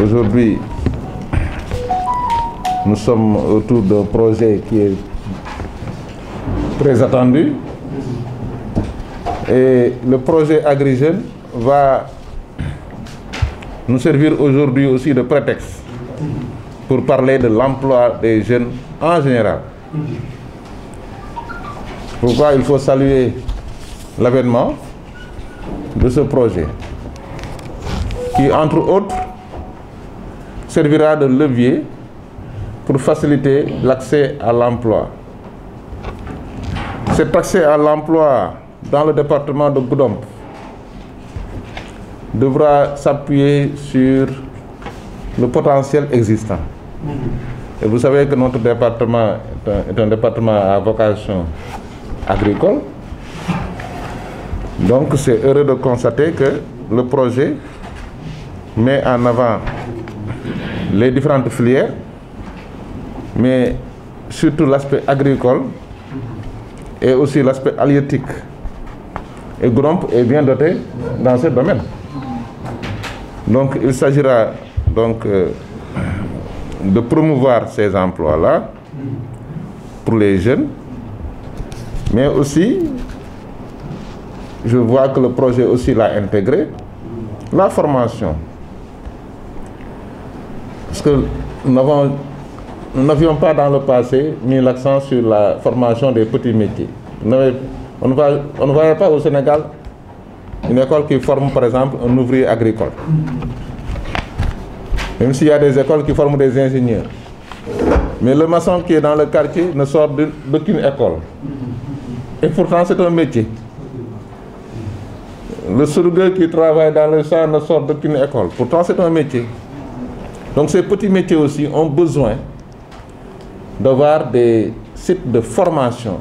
Aujourd'hui, nous sommes autour d'un projet qui est très attendu. Et le projet Agri Jeunes va nous servir aujourd'hui aussi de prétexte pour parler de l'emploi des jeunes en général. Pourquoi il faut saluer l'avènement de ce projet qui, entre autres, servira de levier pour faciliter l'accès à l'emploi. Cet accès à l'emploi dans le département de Goudomp devra s'appuyer sur le potentiel existant. Et vous savez que notre département est un département à vocation agricole. Donc c'est heureux de constater que le projet met en avant les différentes filières, mais surtout l'aspect agricole et aussi l'aspect halieutique. Et Goudomp est bien doté dans ce domaine. Donc il s'agira donc de promouvoir ces emplois-là pour les jeunes, mais aussi, je vois que le projet aussi l'a intégré, la formation. Parce que nous n'avions pas dans le passé mis l'accent sur la formation des petits métiers. On ne voyait pas au Sénégal une école qui forme par exemple un ouvrier agricole. Même s'il y a des écoles qui forment des ingénieurs. Mais le maçon qui est dans le quartier ne sort d'aucune école. Et pourtant c'est un métier. Le soudeur qui travaille dans le champ ne sort d'aucune école. Pourtant c'est un métier. Donc ces petits métiers aussi ont besoin d'avoir des sites de formation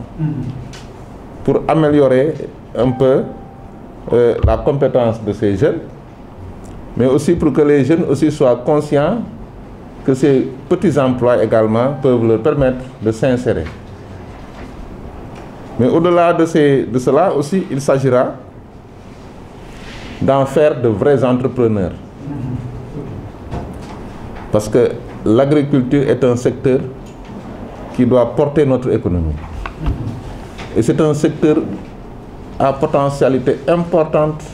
pour améliorer un peu la compétence de ces jeunes, mais aussi pour que les jeunes aussi soient conscients que ces petits emplois également peuvent leur permettre de s'insérer. Mais au-delà de cela aussi, il s'agira d'en faire de vrais entrepreneurs. Parce que l'agriculture est un secteur qui doit porter notre économie. Et c'est un secteur à potentialité importante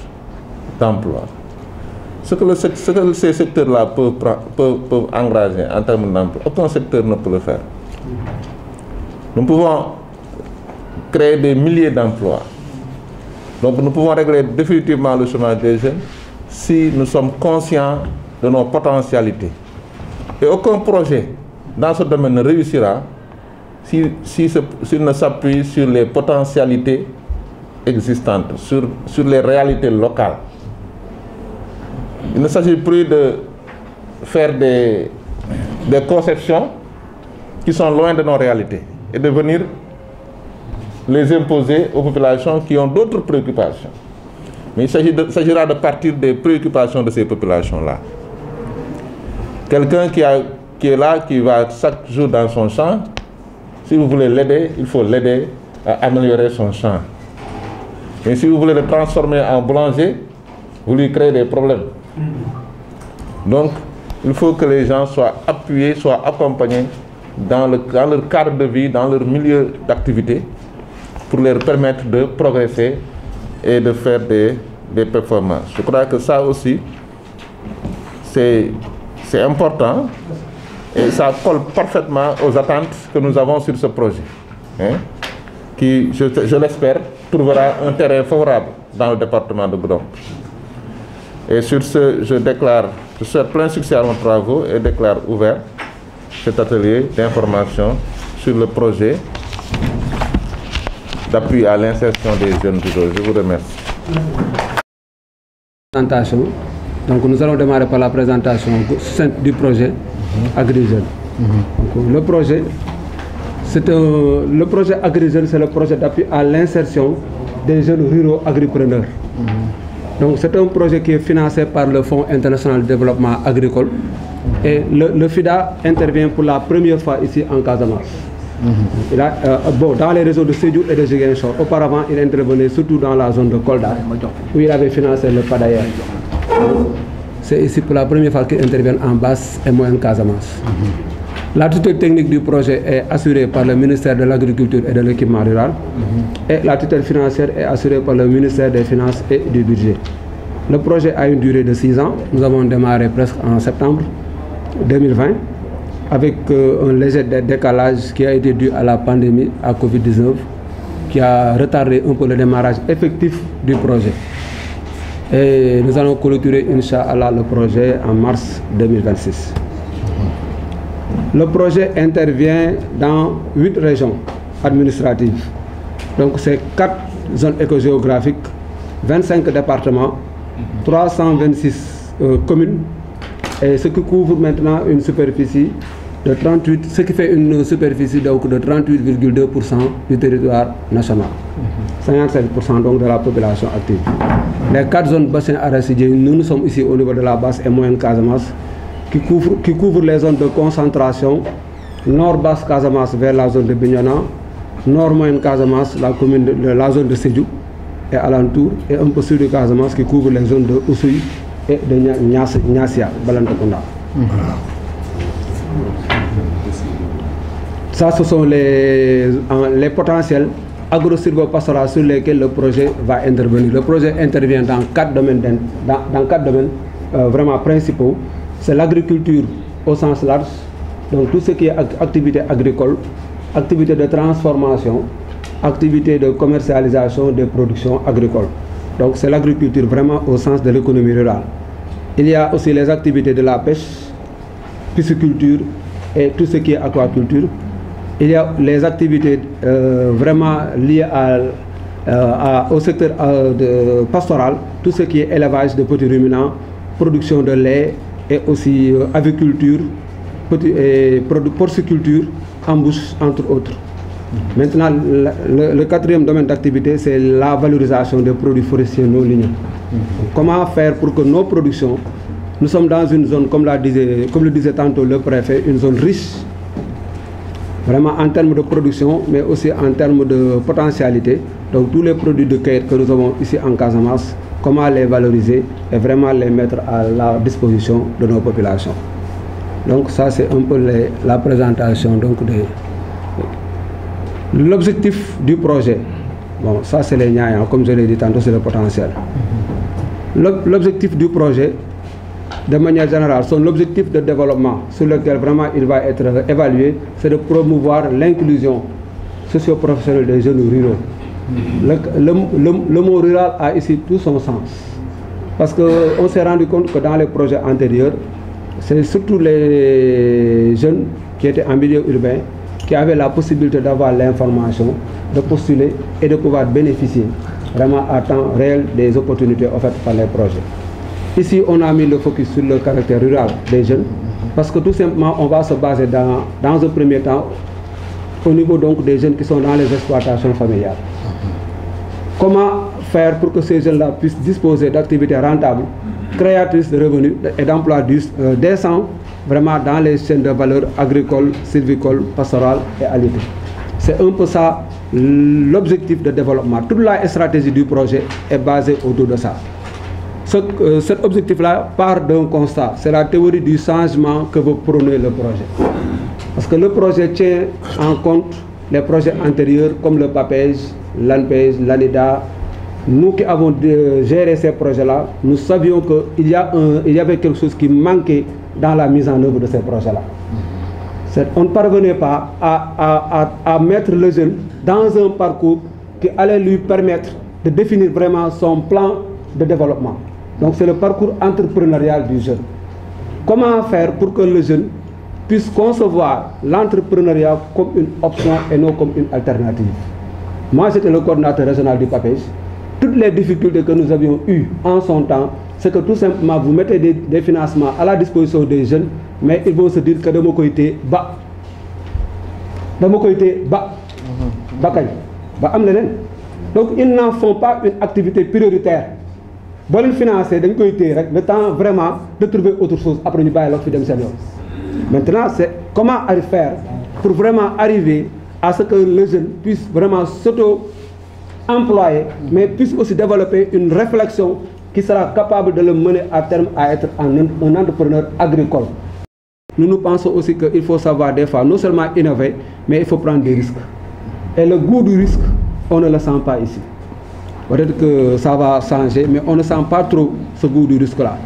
d'emploi. Ce que ces secteurs-là peuvent engager en termes d'emploi, aucun secteur ne peut le faire. Nous pouvons créer des milliers d'emplois. Donc nous pouvons régler définitivement le chômage des jeunes si nous sommes conscients de nos potentialités. Et aucun projet dans ce domaine ne réussira s'il ne s'appuie sur les potentialités existantes, sur les réalités locales. Il ne s'agit plus de faire des conceptions qui sont loin de nos réalités et de venir les imposer aux populations qui ont d'autres préoccupations. Mais il s'agira de partir des préoccupations de ces populations-là. Quelqu'un qui est là, qui va chaque jour dans son champ, si vous voulez l'aider, il faut l'aider à améliorer son champ. Mais si vous voulez le transformer en boulanger, vous lui créez des problèmes. Donc, il faut que les gens soient appuyés, soient accompagnés dans leur cadre de vie, dans leur milieu d'activité, pour leur permettre de progresser et de faire des performances. Je crois que ça aussi, c'est important et ça colle parfaitement aux attentes que nous avons sur ce projet, qui, je l'espère, trouvera un terrain favorable dans le département de Goudomp. Et sur ce, je souhaite plein succès à nos travaux et déclare ouvert cet atelier d'information sur le projet d'appui à l'insertion des jeunes ruraux. Je vous remercie. Présentation. Donc nous allons démarrer par la présentation du projet Agri Jeunes. Le projet Agri Jeunes, c'est le projet d'appui à l'insertion des jeunes ruraux agripreneurs. Donc c'est un projet qui est financé par le Fonds international de développement agricole et le FIDA intervient pour la première fois ici en Casamance. Dans les réseaux de Sédhiou et de Ziguinchor. Auparavant, il intervenait surtout dans la zone de Kolda, où il avait financé le FADAER. c'est ici pour la première fois qu'ils interviennent en basse et moyenne Casamance. La tutelle technique du projet est assurée par le ministère de l'Agriculture et de l'Équipement rural. Et la tutelle financière est assurée par le ministère des Finances et du Budget. Le projet a une durée de 6 ans. Nous avons démarré presque en septembre 2020 avec un léger décalage qui a été dû à la pandémie, à Covid-19, qui a retardé un peu le démarrage effectif du projet. Et nous allons clôturer, Inch'Allah, le projet en mars 2026. Le projet intervient dans 8 régions administratives. Donc c'est 4 zones écogéographiques, 25 départements, 326 communes, et ce qui couvre maintenant une superficie de 38, ce qui fait une superficie donc de 38,2% du territoire national. 57% donc de la population active. Les 4 zones bassins arachidiers, nous sommes ici au niveau de la basse et moyenne Casamance, qui couvre les zones de concentration, nord-basse Casamance vers la zone de Bignona, nord-moyenne Casamance, la zone de Sédhiou et alentour, et un peu sud de Casamance qui couvre les zones de Oussouye et de Niassia, Balantakunda. Ça, ce sont les potentiels agro-silvopastoraux sur lesquels le projet va intervenir. Le projet intervient dans 4 domaines, vraiment principaux. C'est l'agriculture au sens large, donc tout ce qui est activité agricole, activité de transformation, activité de commercialisation des productions agricoles. Donc c'est l'agriculture vraiment au sens de l'économie rurale. Il y a aussi les activités de la pêche, pisciculture et tout ce qui est aquaculture. Il y a les activités vraiment liées au secteur pastoral, tout ce qui est élevage de petits ruminants, production de lait, et aussi aviculture, porciculture, embouche, entre autres. Maintenant, le 4e domaine d'activité, c'est la valorisation des produits forestiers non ligneux. Comment faire pour que nos productions, nous sommes dans une zone, comme le disait tantôt le préfet, une zone riche, vraiment en termes de production, mais aussi en termes de potentialité. Donc tous les produits de cueillette que nous avons ici en Casamance, comment les valoriser et vraiment les mettre à la disposition de nos populations. Donc ça c'est un peu la présentation donc de l'objectif du projet. Bon, ça c'est les Niayans, comme je l'ai dit tantôt, c'est le potentiel. L'objectif du projet, de manière générale, son objectif de développement sur lequel vraiment il va être évalué, c'est de promouvoir l'inclusion socio-professionnelle des jeunes ruraux. Le mot rural a ici tout son sens. Parce qu'on s'est rendu compte que dans les projets antérieurs, c'est surtout les jeunes qui étaient en milieu urbain qui avaient la possibilité d'avoir l'information, de postuler et de pouvoir bénéficier vraiment à temps réel des opportunités offertes par les projets. Ici, on a mis le focus sur le caractère rural des jeunes parce que tout simplement, on va se baser dans un premier temps au niveau donc des jeunes qui sont dans les exploitations familiales. Comment faire pour que ces jeunes-là puissent disposer d'activités rentables, créatrices de revenus et d'emplois décents, vraiment dans les chaînes de valeur agricoles, sylvicoles, pastorales et halieutiques. C'est un peu ça l'objectif de développement. Toute la stratégie du projet est basée autour de ça. Cet objectif-là part d'un constat, c'est la théorie du changement que veut prôner le projet. Parce que le projet tient en compte les projets antérieurs comme le PAPEJ, l'ANPEJ, l'ANIDA. Nous qui avons géré ces projets-là, nous savions qu'il y avait quelque chose qui manquait dans la mise en œuvre de ces projets-là. On ne parvenait pas à mettre le jeune dans un parcours qui allait lui permettre de définir vraiment son plan de développement. Donc c'est le parcours entrepreneurial du jeune. Comment faire pour que le jeune puisse concevoir l'entrepreneuriat comme une option et non comme une alternative? Moi, j'étais le coordinateur régional du PAPEJ. Toutes les difficultés que nous avions eues en son temps, c'est que tout simplement vous mettez des financements à la disposition des jeunes, mais ils vont se dire que de mon côté, donc ils n'en font pas une activité prioritaire. Bon, le financer, le temps vraiment de trouver autre chose après nous bailler l'autre. Maintenant, c'est comment faire pour vraiment arriver à ce que les jeunes puissent vraiment s'auto-employer, mais puissent aussi développer une réflexion qui sera capable de le mener à terme à être un entrepreneur agricole. Nous pensons aussi qu'il faut savoir des fois non seulement innover, mais il faut prendre des risques. Et le goût du risque, on ne le sent pas ici. Peut-être que ça va changer, mais on ne sent pas trop ce goût du risque-là.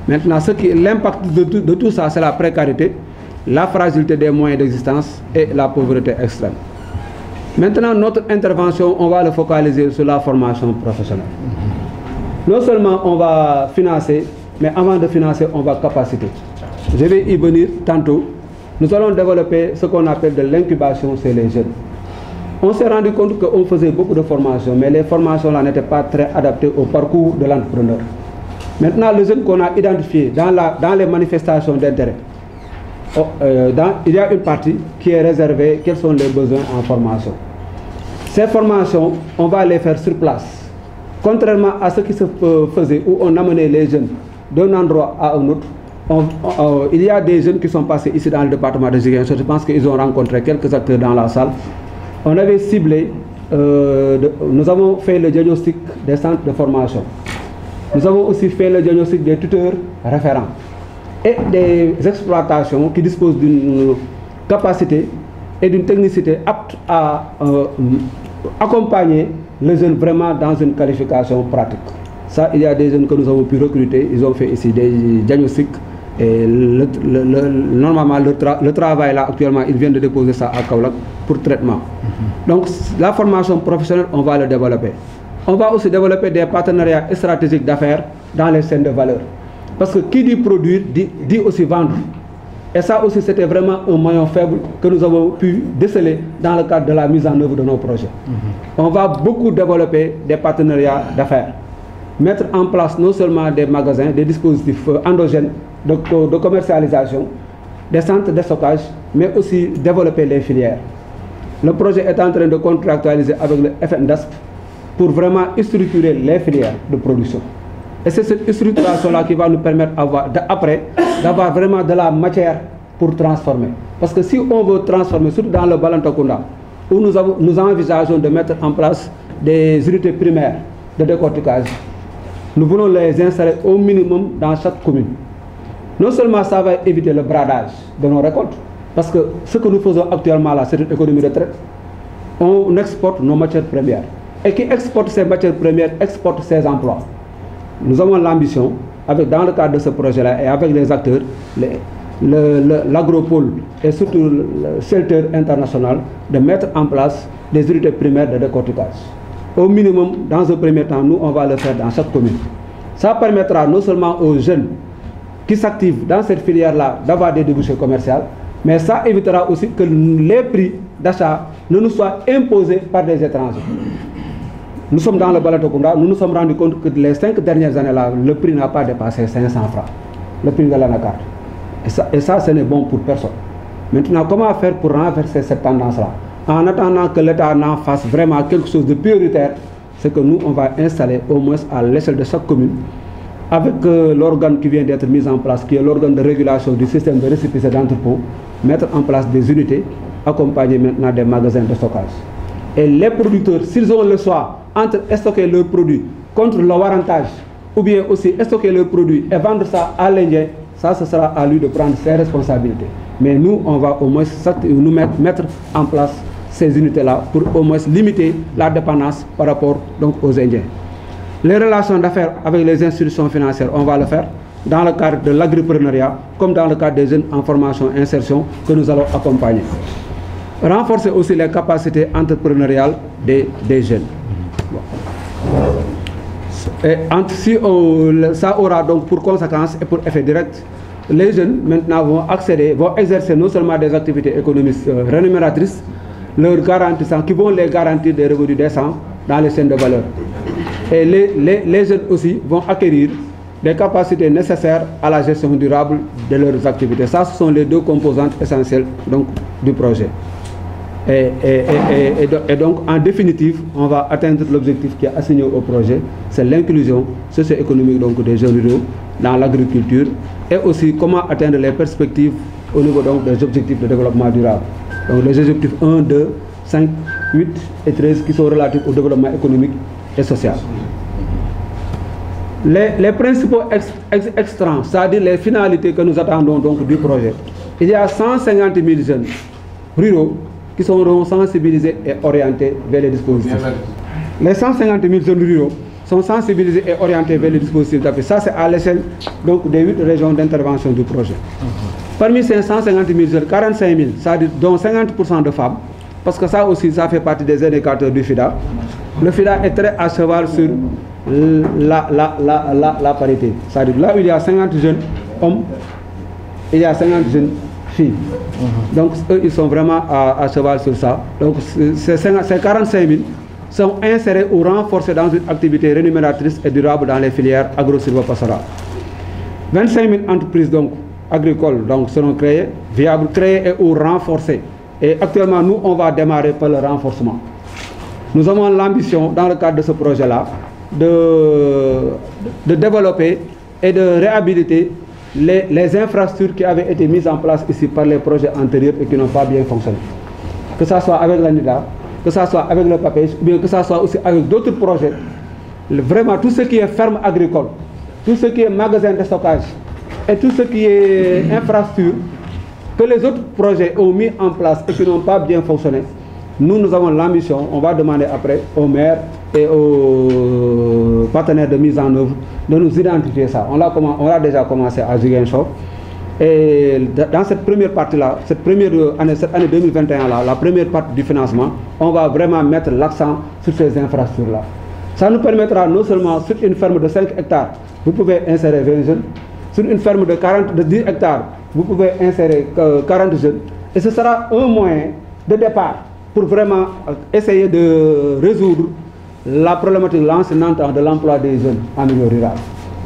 Maintenant, l'impact de tout ça, c'est la précarité, la fragilité des moyens d'existence et la pauvreté extrême. Maintenant, notre intervention, on va le focaliser sur la formation professionnelle. Non seulement on va financer, mais avant de financer, on va capaciter. Je vais y venir tantôt. Nous allons développer ce qu'on appelle de l'incubation chez les jeunes. On s'est rendu compte qu'on faisait beaucoup de formations, mais les formations-là n'étaient pas très adaptées au parcours de l'entrepreneur. Maintenant, le jeune qu'on a identifié dans les manifestations d'intérêt, il y a une partie qui est réservée, quels sont les besoins en formation. Ces formations, on va les faire sur place. Contrairement à ce qui se faisait, où on amenait les jeunes d'un endroit à un autre, il y a des jeunes qui sont passés ici dans le département de Ziguinchor. Je pense qu'ils ont rencontré quelques acteurs dans la salle. On avait ciblé, nous avons fait le diagnostic des centres de formation. Nous avons aussi fait le diagnostic des tuteurs référents et des exploitations qui disposent d'une capacité et d'une technicité apte à accompagner les jeunes vraiment dans une qualification pratique. Ça, il y a des jeunes que nous avons pu recruter, ils ont fait ici des diagnostics et normalement le travail là actuellement, ils viennent de déposer ça à Kaolack pour traitement. Donc la formation professionnelle, on va le développer. On va aussi développer des partenariats stratégiques d'affaires dans les chaînes de valeur. Parce que qui dit produire, dit aussi vendre. Et ça aussi, c'était vraiment un maillon faible que nous avons pu déceler dans le cadre de la mise en œuvre de nos projets. On va beaucoup développer des partenariats d'affaires. Mettre en place non seulement des magasins, des dispositifs endogènes de commercialisation, des centres de stockage, mais aussi développer les filières. Le projet est en train de contractualiser avec le FNDASP pour vraiment structurer les filières de production. Et c'est cette structuration-là qui va nous permettre après d'avoir vraiment de la matière pour transformer. Parce que si on veut transformer, surtout dans le Balantakunda, où nous envisageons de mettre en place des unités primaires de décortiquage, nous voulons les installer au minimum dans chaque commune. Non seulement ça va éviter le bradage de nos récoltes, parce que ce que nous faisons actuellement là, c'est une économie de traite. On exporte nos matières premières. Et qui exporte ces matières premières, exporte ses emplois. Nous avons l'ambition, dans le cadre de ce projet-là et avec les acteurs, l'agropole et surtout le shelter international, de mettre en place des unités primaires de décortiquage. Au minimum, dans un premier temps, nous, on va le faire dans chaque commune. Ça permettra non seulement aux jeunes qui s'activent dans cette filière-là d'avoir des débouchés commerciaux, mais ça évitera aussi que les prix d'achat ne nous soient imposés par des étrangers. Nous sommes dans le Balatokunda, nous nous sommes rendus compte que les 5 dernières années-là, le prix n'a pas dépassé 500 francs, le prix de l'anacarde. Et ça, ce n'est bon pour personne. Maintenant, comment faire pour renverser cette tendance-là? En attendant que l'État n'en fasse vraiment quelque chose de prioritaire, c'est que nous, on va installer au moins à l'échelle de chaque commune, avec l'organe qui vient d'être mis en place, qui est l'organe de régulation du système de récépissé d'entrepôt, mettre en place des unités, accompagner maintenant des magasins de stockage. Et les producteurs, s'ils ont le choix entre stocker leurs produits contre le warrantage, ou bien aussi stocker leurs produits et vendre ça à l'Indien, ça, ce sera à lui de prendre ses responsabilités. Mais nous, on va au moins nous mettre en place ces unités-là pour au moins limiter la dépendance par rapport donc, aux Indiens. Les relations d'affaires avec les institutions financières, on va le faire dans le cadre de l'agripreneuriat, comme dans le cadre des jeunes en formation et insertion que nous allons accompagner. Renforcer aussi les capacités entrepreneuriales des jeunes. Et ça aura donc pour conséquence et pour effet direct, les jeunes maintenant vont exercer non seulement des activités économiques rémunératrices, qui vont les garantir des revenus décents dans les chaînes de valeur. Et les jeunes aussi vont acquérir des capacités nécessaires à la gestion durable de leurs activités. Ça, ce sont les deux composantes essentielles donc, du projet. Et donc, en définitive, on va atteindre l'objectif qui est assigné au projet, c'est l'inclusion socio-économique donc, des jeunes ruraux dans l'agriculture et aussi comment atteindre les perspectives au niveau donc, des objectifs de développement durable. Donc les objectifs 1, 2, 5, 8 et 13 qui sont relatifs au développement économique et social. Les principaux extrants, c'est-à-dire les finalités que nous attendons donc du projet, il y a 150 000 jeunes ruraux qui seront sensibilisés et orientés vers les dispositifs. Les 150 000 jeunes ruraux sont sensibilisés et orientés vers les dispositifs d'appui. Ça, c'est à l'échelle des 8 régions d'intervention du projet. Parmi ces 150 000 jeunes, 45 000, c'est-à-dire dont 50% de femmes, parce que ça aussi, ça fait partie des indicateurs du FIDA. Le FIDA est très à cheval sur la parité. C'est-à-dire là où il y a 50 jeunes hommes, il y a 50 jeunes filles. Donc eux, ils sont vraiment à cheval sur ça. Donc ces 45 000 sont insérés ou renforcés dans une activité rémunératrice et durable dans les filières agro-silvopastorales. 25 000 entreprises donc, agricoles donc, seront créées, viables, créées et ou renforcées. Et actuellement, nous, on va démarrer par le renforcement. Nous avons l'ambition, dans le cadre de ce projet-là, de développer et de réhabiliter les infrastructures qui avaient été mises en place ici par les projets antérieurs et qui n'ont pas bien fonctionné. Que ce soit avec l'ANIDA, que ce soit avec le PAPEJ, ou bien que ce soit aussi avec d'autres projets. Vraiment, tout ce qui est ferme agricole, tout ce qui est magasin de stockage et tout ce qui est infrastructure que les autres projets ont mis en place et qui n'ont pas bien fonctionné, nous avons l'ambition, on va demander après aux maires et aux partenaires de mise en œuvre de nous identifier ça. On a déjà commencé à Ziguinchor. Et dans cette première partie-là, cette année 2021-là, la première partie du financement, on va vraiment mettre l'accent sur ces infrastructures-là. Ça nous permettra non seulement sur une ferme de 5 hectares, vous pouvez insérer 20 jeunes, sur une ferme de 10 hectares, vous pouvez insérer 40 jeunes. Et ce sera un moyen de départ pour vraiment essayer de résoudre la problématique lancinante de l'emploi des jeunes en milieu rural.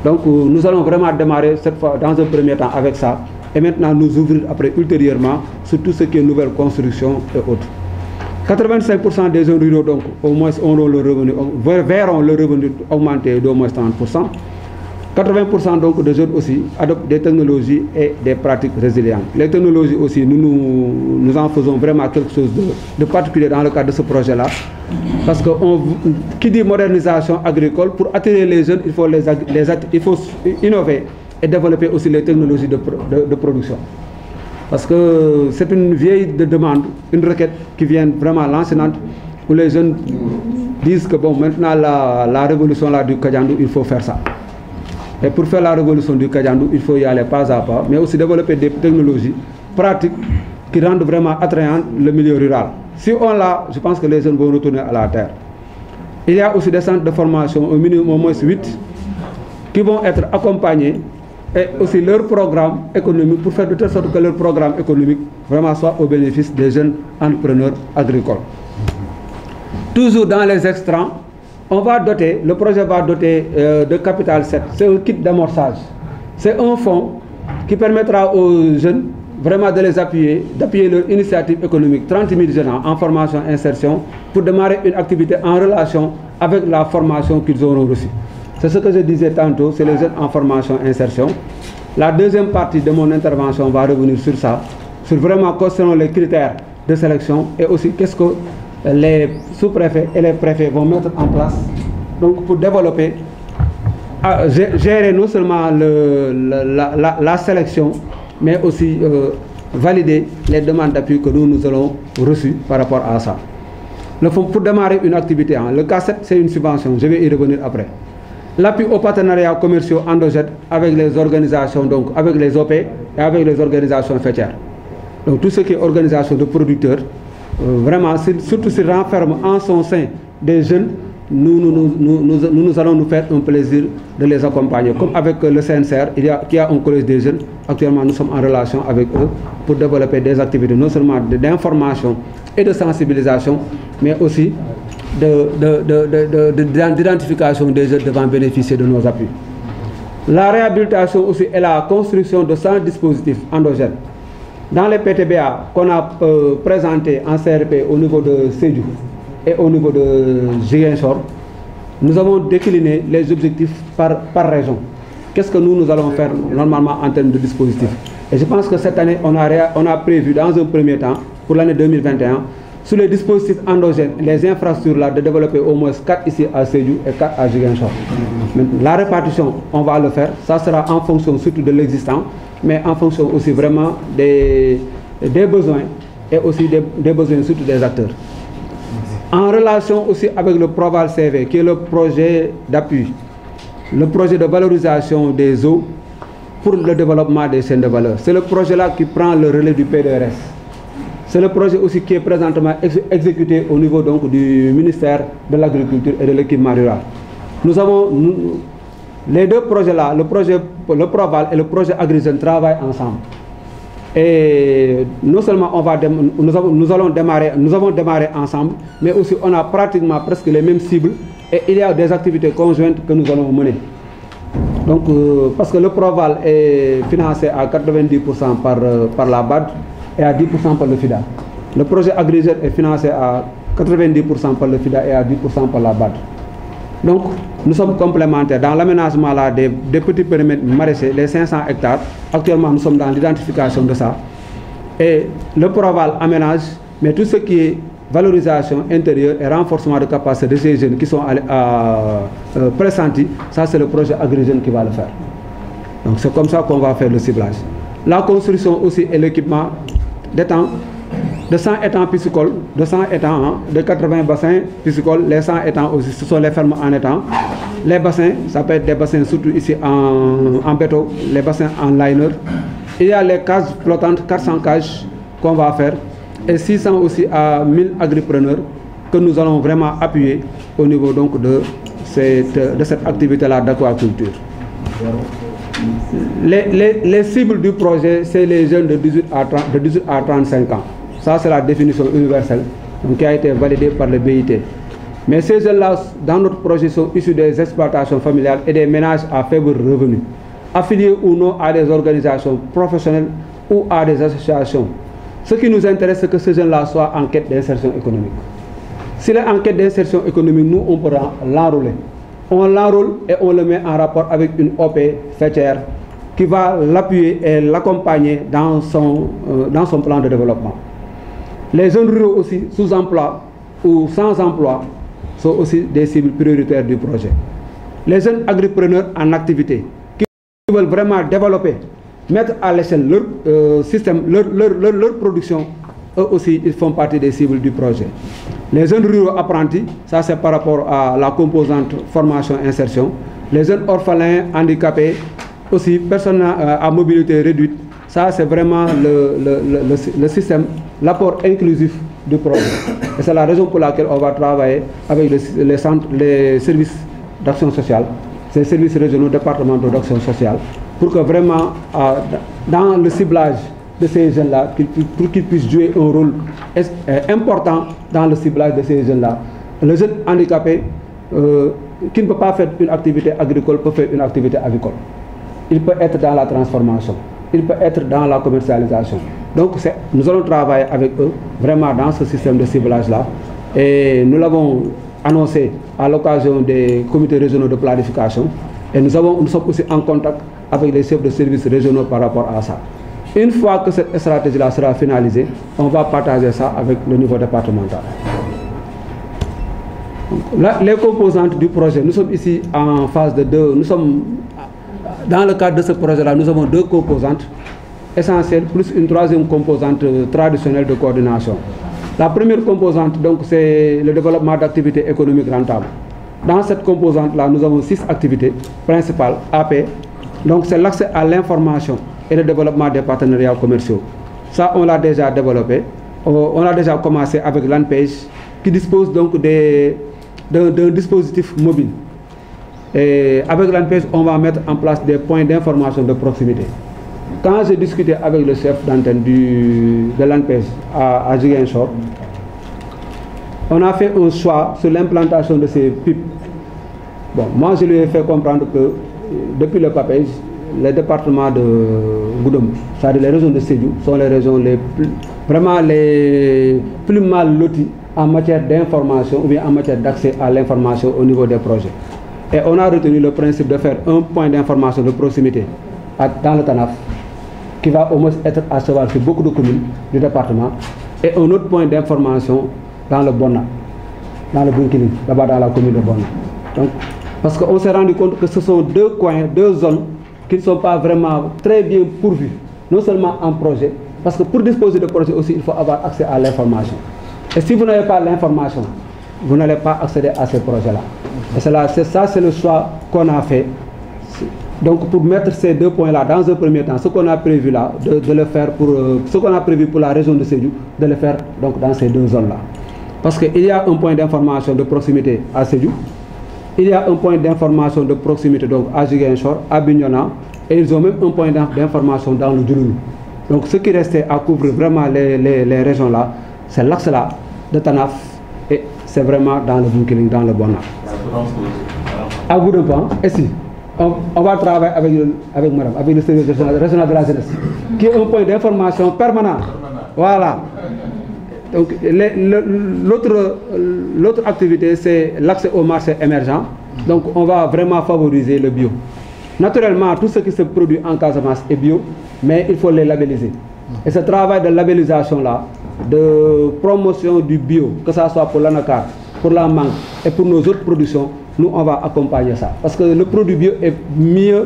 Donc nous allons vraiment démarrer cette fois dans un premier temps avec ça et maintenant nous ouvrir après ultérieurement sur tout ce qui est nouvelle construction et autres. 85% des jeunes ruraux donc au moins verront le revenu augmenter d'au moins 30%. 80% donc de jeunes aussi adoptent des technologies et des pratiques résilientes. Les technologies aussi, nous en faisons vraiment quelque chose de particulier dans le cadre de ce projet-là. Parce que qui dit modernisation agricole, pour attirer les jeunes, il faut innover et développer aussi les technologies de production. Parce que c'est une vieille demande, une requête qui vient vraiment lancinante, où les jeunes disent que bon, maintenant la révolution là, du Kadiandou, il faut faire ça. Et pour faire la révolution du Kadiandou, il faut y aller pas à pas, mais aussi développer des technologies pratiques qui rendent vraiment attrayant le milieu rural. Si on l'a, je pense que les jeunes vont retourner à la terre. Il y a aussi des centres de formation, au minimum au moins 8, qui vont être accompagnés et aussi leur programme économique pour faire de telle sorte que leur programme économique vraiment soit au bénéfice des jeunes entrepreneurs agricoles. Toujours dans les extrants, on va doter, le projet va doter de Capital 7. C'est un kit d'amorçage. C'est un fonds qui permettra aux jeunes vraiment de les appuyer, d'appuyer leur initiative économique, 30 000 jeunes en formation insertion, pour démarrer une activité en relation avec la formation qu'ils auront reçue. C'est ce que je disais tantôt, c'est les jeunes en formation insertion. La deuxième partie de mon intervention va revenir sur ça, sur vraiment concernant les critères de sélection et aussi qu'est-ce que les sous-préfets et les préfets vont mettre en place donc pour développer, gérer non seulement la sélection, mais aussi valider les demandes d'appui que nous allons reçues par rapport à ça. Le fonds pour démarrer une activité, le K7 c'est une subvention, je vais y revenir après. L'appui aux partenariats commerciaux endogènes avec les organisations, donc avec les OP et avec les organisations fêtières. Donc tout ce qui est organisation de producteurs, vraiment, surtout s'il renferme en son sein des jeunes, nous allons nous faire un plaisir de les accompagner. Comme avec le CNCR, qui a un collège des jeunes, actuellement nous sommes en relation avec eux pour développer des activités non seulement d'information et de sensibilisation, mais aussi d'identification des jeunes devant bénéficier de nos appuis. La réhabilitation aussi et la construction de 100 dispositifs endogènes. Dans les PTBA qu'on a présentés en CRP au niveau de Sédhiou et au niveau de Ziguinchor, nous avons décliné les objectifs par région. Qu'est-ce que nous allons faire normalement en termes de dispositifs? Et je pense que cette année, on a prévu dans un premier temps, pour l'année 2021, Sur les dispositifs endogènes, les infrastructures là, de développer au moins 4 ici à Sédhiou et 4 à Ziguinchor. La répartition, on va le faire. Ça sera en fonction surtout de l'existant, mais en fonction aussi vraiment des besoins et aussi des besoins surtout des acteurs. En relation aussi avec le Proval CV, qui est le projet d'appui, le projet de valorisation des eaux pour le développement des chaînes de valeur. C'est le projet-là qui prend le relais du PDRS. C'est le projet aussi qui est présentement exécuté au niveau donc, du ministère de l'Agriculture et de l'équipement rural. Nous avons les deux projets-là, le Proval et le projet AgriJeunes travaillent ensemble. Et non seulement nous avons démarré ensemble, mais aussi on a pratiquement presque les mêmes cibles et il y a des activités conjointes que nous allons mener. Donc, parce que le Proval est financé à 90% par la BAD et à 10% par le FIDA. Le projet AgriJeunes est financé à 90% par le FIDA et à 10% par la BAD. Donc, nous sommes complémentaires dans l'aménagement des petits périmètres maraîchers, les 500 hectares. Actuellement, nous sommes dans l'identification de ça. Et le Proval aménage, mais tout ce qui est valorisation intérieure et renforcement de capacité de ces jeunes qui sont pressentis, ça c'est le projet AgriJeunes qui va le faire. Donc c'est comme ça qu'on va faire le ciblage. La construction aussi et l'équipement d'étangs, de 100 étangs piscicoles, de 100 étangs, de 80 bassins piscicoles, les 100 étangs aussi, ce sont les fermes en étangs. Les bassins, ça peut être des bassins surtout ici en béton, les bassins en liner. Il y a les cages flottantes, 400 cages qu'on va faire, et 600 aussi à 1000 agripreneurs que nous allons vraiment appuyer au niveau donc de cette activité-là d'aquaculture. Les cibles du projet, c'est les jeunes de 18 à 35 ans. Ça, c'est la définition universelle donc, qui a été validée par le BIT. Mais ces jeunes-là, dans notre projet, sont issus des exploitations familiales et des ménages à faible revenu, affiliés ou non à des organisations professionnelles ou à des associations. Ce qui nous intéresse, c'est que ces jeunes-là soient en quête d'insertion économique. S'il est en quête d'insertion économique, nous, on peut l'enrôler. On l'enrôle et on le met en rapport avec une OP fêtière qui va l'appuyer et l'accompagner dans son plan de développement. Les jeunes ruraux aussi, sous emploi ou sans emploi, sont aussi des cibles prioritaires du projet. Les jeunes agripreneurs en activité qui veulent vraiment développer, mettre à l'échelle leur système, leur production, eux aussi, ils font partie des cibles du projet. Les jeunes ruraux apprentis, ça c'est par rapport à la composante formation-insertion. Les jeunes orphelins, handicapés, aussi personnes à mobilité réduite, ça c'est vraiment le système, l'apport inclusif du projet. Et c'est la raison pour laquelle on va travailler avec les services d'action sociale, ces services régionaux départementaux d'action sociale, pour que vraiment, dans le ciblage de ces jeunes-là, pour qu'ils puissent jouer un rôle important dans le ciblage de ces jeunes-là. Le jeune handicapé qui ne peut pas faire une activité agricole peut faire une activité avicole. Il peut être dans la transformation, il peut être dans la commercialisation. Donc nous allons travailler avec eux vraiment dans ce système de ciblage-là. Et nous l'avons annoncé à l'occasion des comités régionaux de planification. Et nous sommes aussi en contact avec les chefs de services régionaux par rapport à ça. Une fois que cette stratégie-là sera finalisée, on va partager ça avec le niveau départemental. Là, les composantes du projet, nous sommes ici en phase de 2. Nous sommes, dans le cadre de ce projet-là, nous avons 2 composantes essentielles, plus une 3e composante traditionnelle de coordination. La première composante, donc, c'est le développement d'activités économiques rentables. Dans cette composante-là, nous avons 6 activités principales, AP. Donc, c'est l'accès à l'information et le développement des partenariats commerciaux. Ça, on l'a déjà développé. On a déjà commencé avec l'ANPEJ, qui dispose donc d'un dispositif mobile. Et avec l'ANPEJ, on va mettre en place des points d'information de proximité. Quand j'ai discuté avec le chef d'antenne de l'ANPEJ à Ziguinchor, on a fait un choix sur l'implantation de ces PIP. Bon, moi, je lui ai fait comprendre que depuis le PAPEJ, les départements de Goudomp, c'est-à-dire les régions de Sédhiou, sont les régions vraiment les plus mal loties en matière d'information ou bien en matière d'accès à l'information au niveau des projets. Et on a retenu le principe de faire un point d'information de proximité dans le TANAF, qui va au moins être à cheval sur beaucoup de communes du département. et un autre point d'information dans le Bonna, dans le Bunkiling, là-bas dans la commune de Bonna. Donc, parce qu'on s'est rendu compte que ce sont deux coins, deux zones qui ne sont pas vraiment très bien pourvues, non seulement en projet, parce que pour disposer de projet aussi, il faut avoir accès à l'information. Et si vous n'avez pas l'information, vous n'allez pas accéder à ces projets-là. Et ça, c'est le choix qu'on a fait. Donc pour mettre ces deux points-là dans un premier temps, ce qu'on a prévu là, de le faire pour ce qu'on a prévu pour la région de Sédhiou, de le faire donc dans ces deux zones-là. Parce qu'il y a un point d'information de proximité à Sédhiou, il y a un point d'information de proximité donc à Ziguinchor, à Bignona, et ils ont même un point d'information dans le Diouloulou. Donc ce qui restait à couvrir vraiment les régions-là, c'est l'axe-là de Tanaf, et c'est vraiment dans le Bunkiling, dans le Bonna. À bout de point, et si on va travailler avec madame, avec le service régional de la jeunesse, qui est un point d'information permanent. Voilà. Donc l'autre activité, c'est l'accès au marché émergent. Donc on va vraiment favoriser le bio. Naturellement, tout ce qui se produit en Casamance est bio, mais il faut les labelliser. Et ce travail de labellisation-là, de promotion du bio, que ce soit pour l'anacarde, pour la mangue et pour nos autres productions, nous on va accompagner ça. Parce que le produit bio est mieux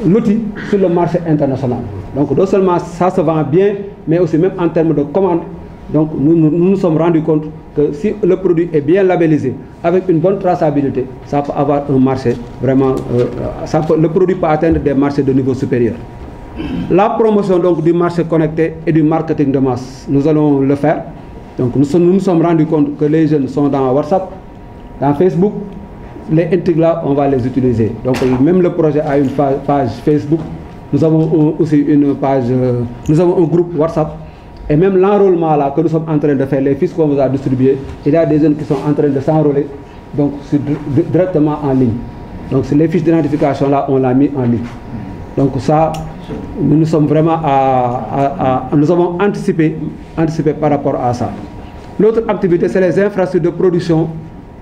loti sur le marché international. Donc non seulement ça se vend bien, mais aussi même en termes de commande. Donc nous sommes rendus compte que si le produit est bien labellisé, avec une bonne traçabilité, ça peut avoir un marché vraiment, le produit peut atteindre des marchés de niveau supérieur. La promotion donc du marché connecté et du marketing de masse, nous allons le faire. Donc nous nous sommes rendus compte que les jeunes sont dans WhatsApp, dans Facebook, les intrigues là, on va les utiliser. Donc même le projet a une page Facebook, nous avons aussi une page, nous avons un groupe WhatsApp, et même l'enrôlement là que nous sommes en train de faire, les fiches qu'on vous a distribuées, il y a des jeunes qui sont en train de s'enrôler, donc directement en ligne. Donc les fiches d'identification là, on l'a mis en ligne. Donc ça, nous sommes vraiment nous avons anticipé par rapport à ça. L'autre activité, c'est les infrastructures de production,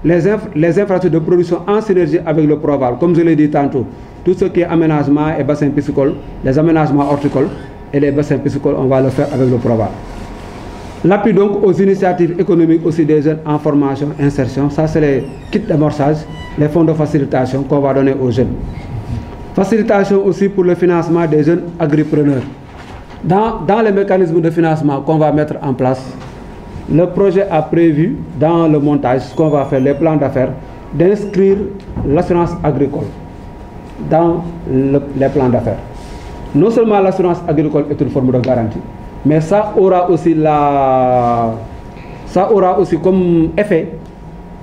les infrastructures de production en synergie avec le Proval. Comme je l'ai dit tantôt, tout ce qui est aménagement et bassin piscicole, les aménagements horticoles et les bassins piscicoles, on va le faire avec le Proval. L'appui donc aux initiatives économiques aussi des jeunes en formation, insertion, ça c'est les kits d'amorçage, les fonds de facilitation qu'on va donner aux jeunes. Facilitation aussi pour le financement des jeunes agripreneurs. Dans les mécanismes de financement qu'on va mettre en place, le projet a prévu dans le montage, ce qu'on va faire, les plans d'affaires, d'inscrire l'assurance agricole dans les plans d'affaires. Non seulement l'assurance agricole est une forme de garantie, mais ça aura aussi comme effet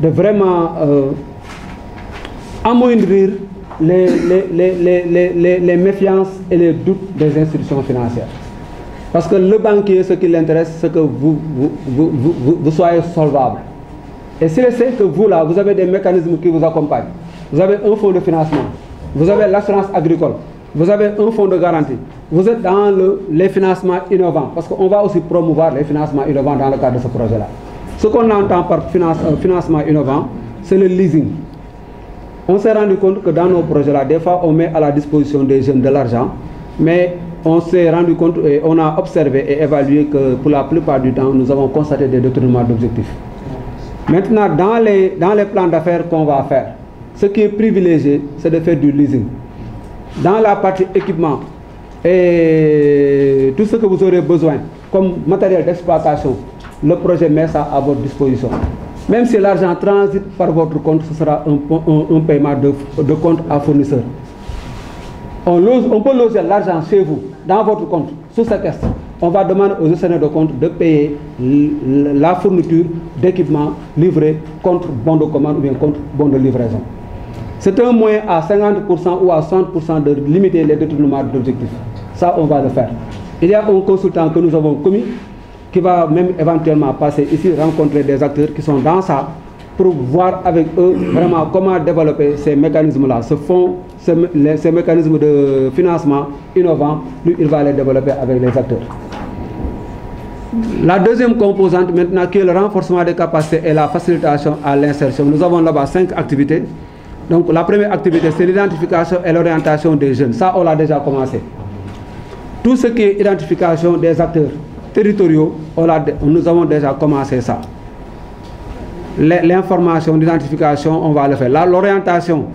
de vraiment amoindrir les méfiances et les doutes des institutions financières. Parce que le banquier, ce qui l'intéresse, c'est que vous soyez solvable. Et s'il sait que vous, là, vous avez des mécanismes qui vous accompagnent, vous avez un fonds de financement, vous avez l'assurance agricole, vous avez un fonds de garantie, vous êtes dans les financements innovants, parce qu'on va aussi promouvoir les financements innovants dans le cadre de ce projet-là. Ce qu'on entend par financement innovant, c'est le leasing. On s'est rendu compte que dans nos projets-là, des fois, on met à la disposition des jeunes de l'argent, mais on s'est rendu compte et on a observé et évalué que pour la plupart du temps, nous avons constaté des détournements d'objectifs. Maintenant, dans les plans d'affaires qu'on va faire, ce qui est privilégié, c'est de faire du leasing. Dans la partie équipement et tout ce que vous aurez besoin comme matériel d'exploitation, le projet met ça à votre disposition. Même si l'argent transite par votre compte, ce sera un paiement de compte à fournisseur. On peut loger l'argent chez vous, dans votre compte, sous séquestre. On va demander aux gestionnaires de compte de payer la fourniture d'équipement livré contre bon de commande ou bien contre bon de livraison. C'est un moyen à 50% ou à 100% de limiter les détournements d'objectifs. Ça, on va le faire. Il y a un consultant que nous avons commis qui va même éventuellement passer ici, rencontrer des acteurs qui sont dans ça pour voir avec eux vraiment comment développer ces mécanismes-là, ces mécanismes de financement innovants, lui, il va les développer avec les acteurs. La deuxième composante maintenant qui est le renforcement des capacités et la facilitation à l'insertion. Nous avons là-bas 5 activités. Donc la première activité, c'est l'identification et l'orientation des jeunes. Ça, on l'a déjà commencé. Tout ce qui est identification des acteurs, territoriaux, nous avons déjà commencé ça. L'information, l'identification, on va le faire. L'orientation,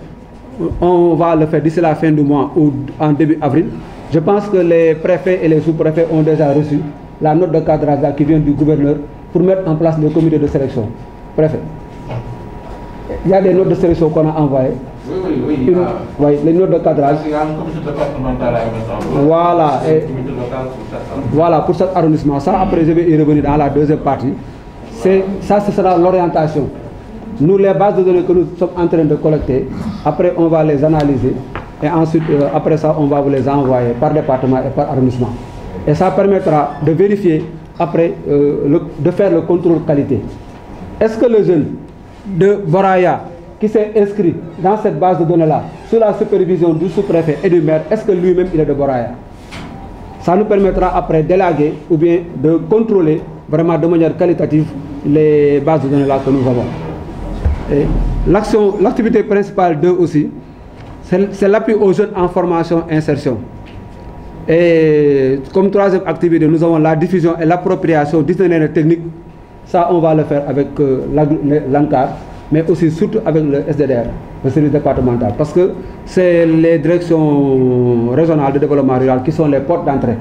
on va le faire d'ici la fin du mois ou en début avril. Je pense que les préfets et les sous-préfets ont déjà reçu la note de cadrage qui vient du gouverneur pour mettre en place le comité de sélection. Préfet. Il y a des notes de sélection qu'on a envoyées. Oui, les notes de cadrage. Il y a un comité départemental à mettre en place. Voilà. Et comité local pour chaque voilà, pour cet arrondissement. Ça, après, je vais y revenir dans la deuxième partie. Ça, ce sera l'orientation. Nous, les bases de données que nous sommes en train de collecter, après, on va les analyser. Et ensuite, après ça, on va vous les envoyer par département et par arrondissement. Et ça permettra de vérifier, après, de faire le contrôle qualité. Est-ce que le jeune de Boraya qui s'est inscrit dans cette base de données-là, sous la supervision du sous-préfet et du maire, est-ce que lui-même il est de Boraya? Ça nous permettra après d'élaguer ou bien de contrôler vraiment de manière qualitative les bases de données-là que nous avons. L'activité principale d'eux aussi, c'est l'appui aux jeunes en formation insertion. Et comme troisième activité, nous avons la diffusion et l'appropriation d'itinéraires techniques. Ça, on va le faire avec l'ANCAR, mais aussi surtout avec le SDDR, le service départemental. Parce que c'est les directions régionales de développement rural qui sont les portes d'entrée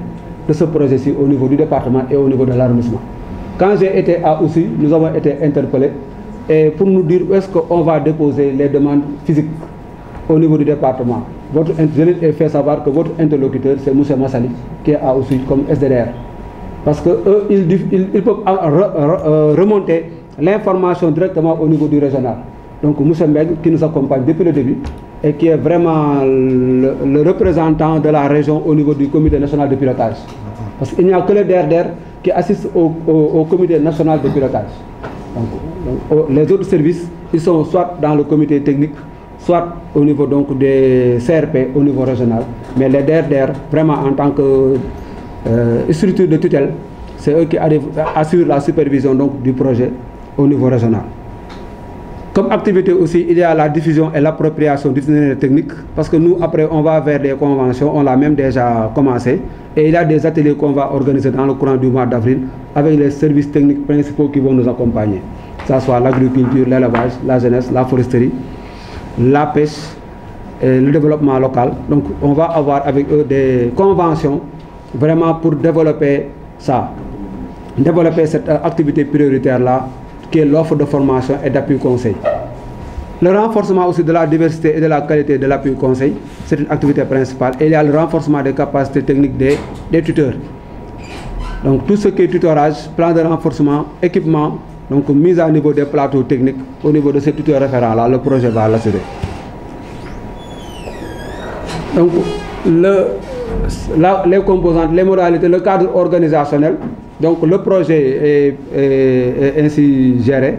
de ce projet-ci au niveau du département et au niveau de l'arrondissement. Quand j'ai été à Oussy, nous avons été interpellés et pour nous dire où est-ce qu'on va déposer les demandes physiques au niveau du département. Je l'ai fait savoir que votre interlocuteur, c'est M. Massali, qui est à Oussy comme SDDR. Parce qu'eux, ils peuvent remonter l'information directement au niveau du régional. Donc M. Mbeg, qui nous accompagne depuis le début, et qui est vraiment le représentant de la région au niveau du comité national de pilotage. Parce qu'il n'y a que le DRDR qui assiste au comité national de pilotage. Donc, les autres services, ils sont soit dans le comité technique, soit au niveau donc des CRP au niveau régional. Mais les DRDR, vraiment en tant que structure de tutelle, c'est eux qui assurent la supervision donc, du projet au niveau régional. Comme activité aussi, il y a la diffusion et l'appropriation d'itinéraires techniques, parce que nous, après, on va vers des conventions, on l'a même déjà commencé, et il y a des ateliers qu'on va organiser dans le courant du mois d'avril, avec les services techniques principaux qui vont nous accompagner, que ce soit l'agriculture, l'élevage, la jeunesse, la foresterie, la pêche, et le développement local. Donc, on va avoir avec eux des conventions, vraiment pour développer ça, développer cette activité prioritaire-là, qui est l'offre de formation et d'appui conseil. Le renforcement aussi de la diversité et de la qualité de l'appui conseil, c'est une activité principale. Et il y a le renforcement des capacités techniques des tuteurs. Donc tout ce qui est tutorage, plan de renforcement, équipement, donc mise à niveau des plateaux techniques, au niveau de ces tuteurs référents-là, le projet va l'assurer. Donc les composantes, les modalités, le cadre organisationnel. Donc le projet est ainsi géré.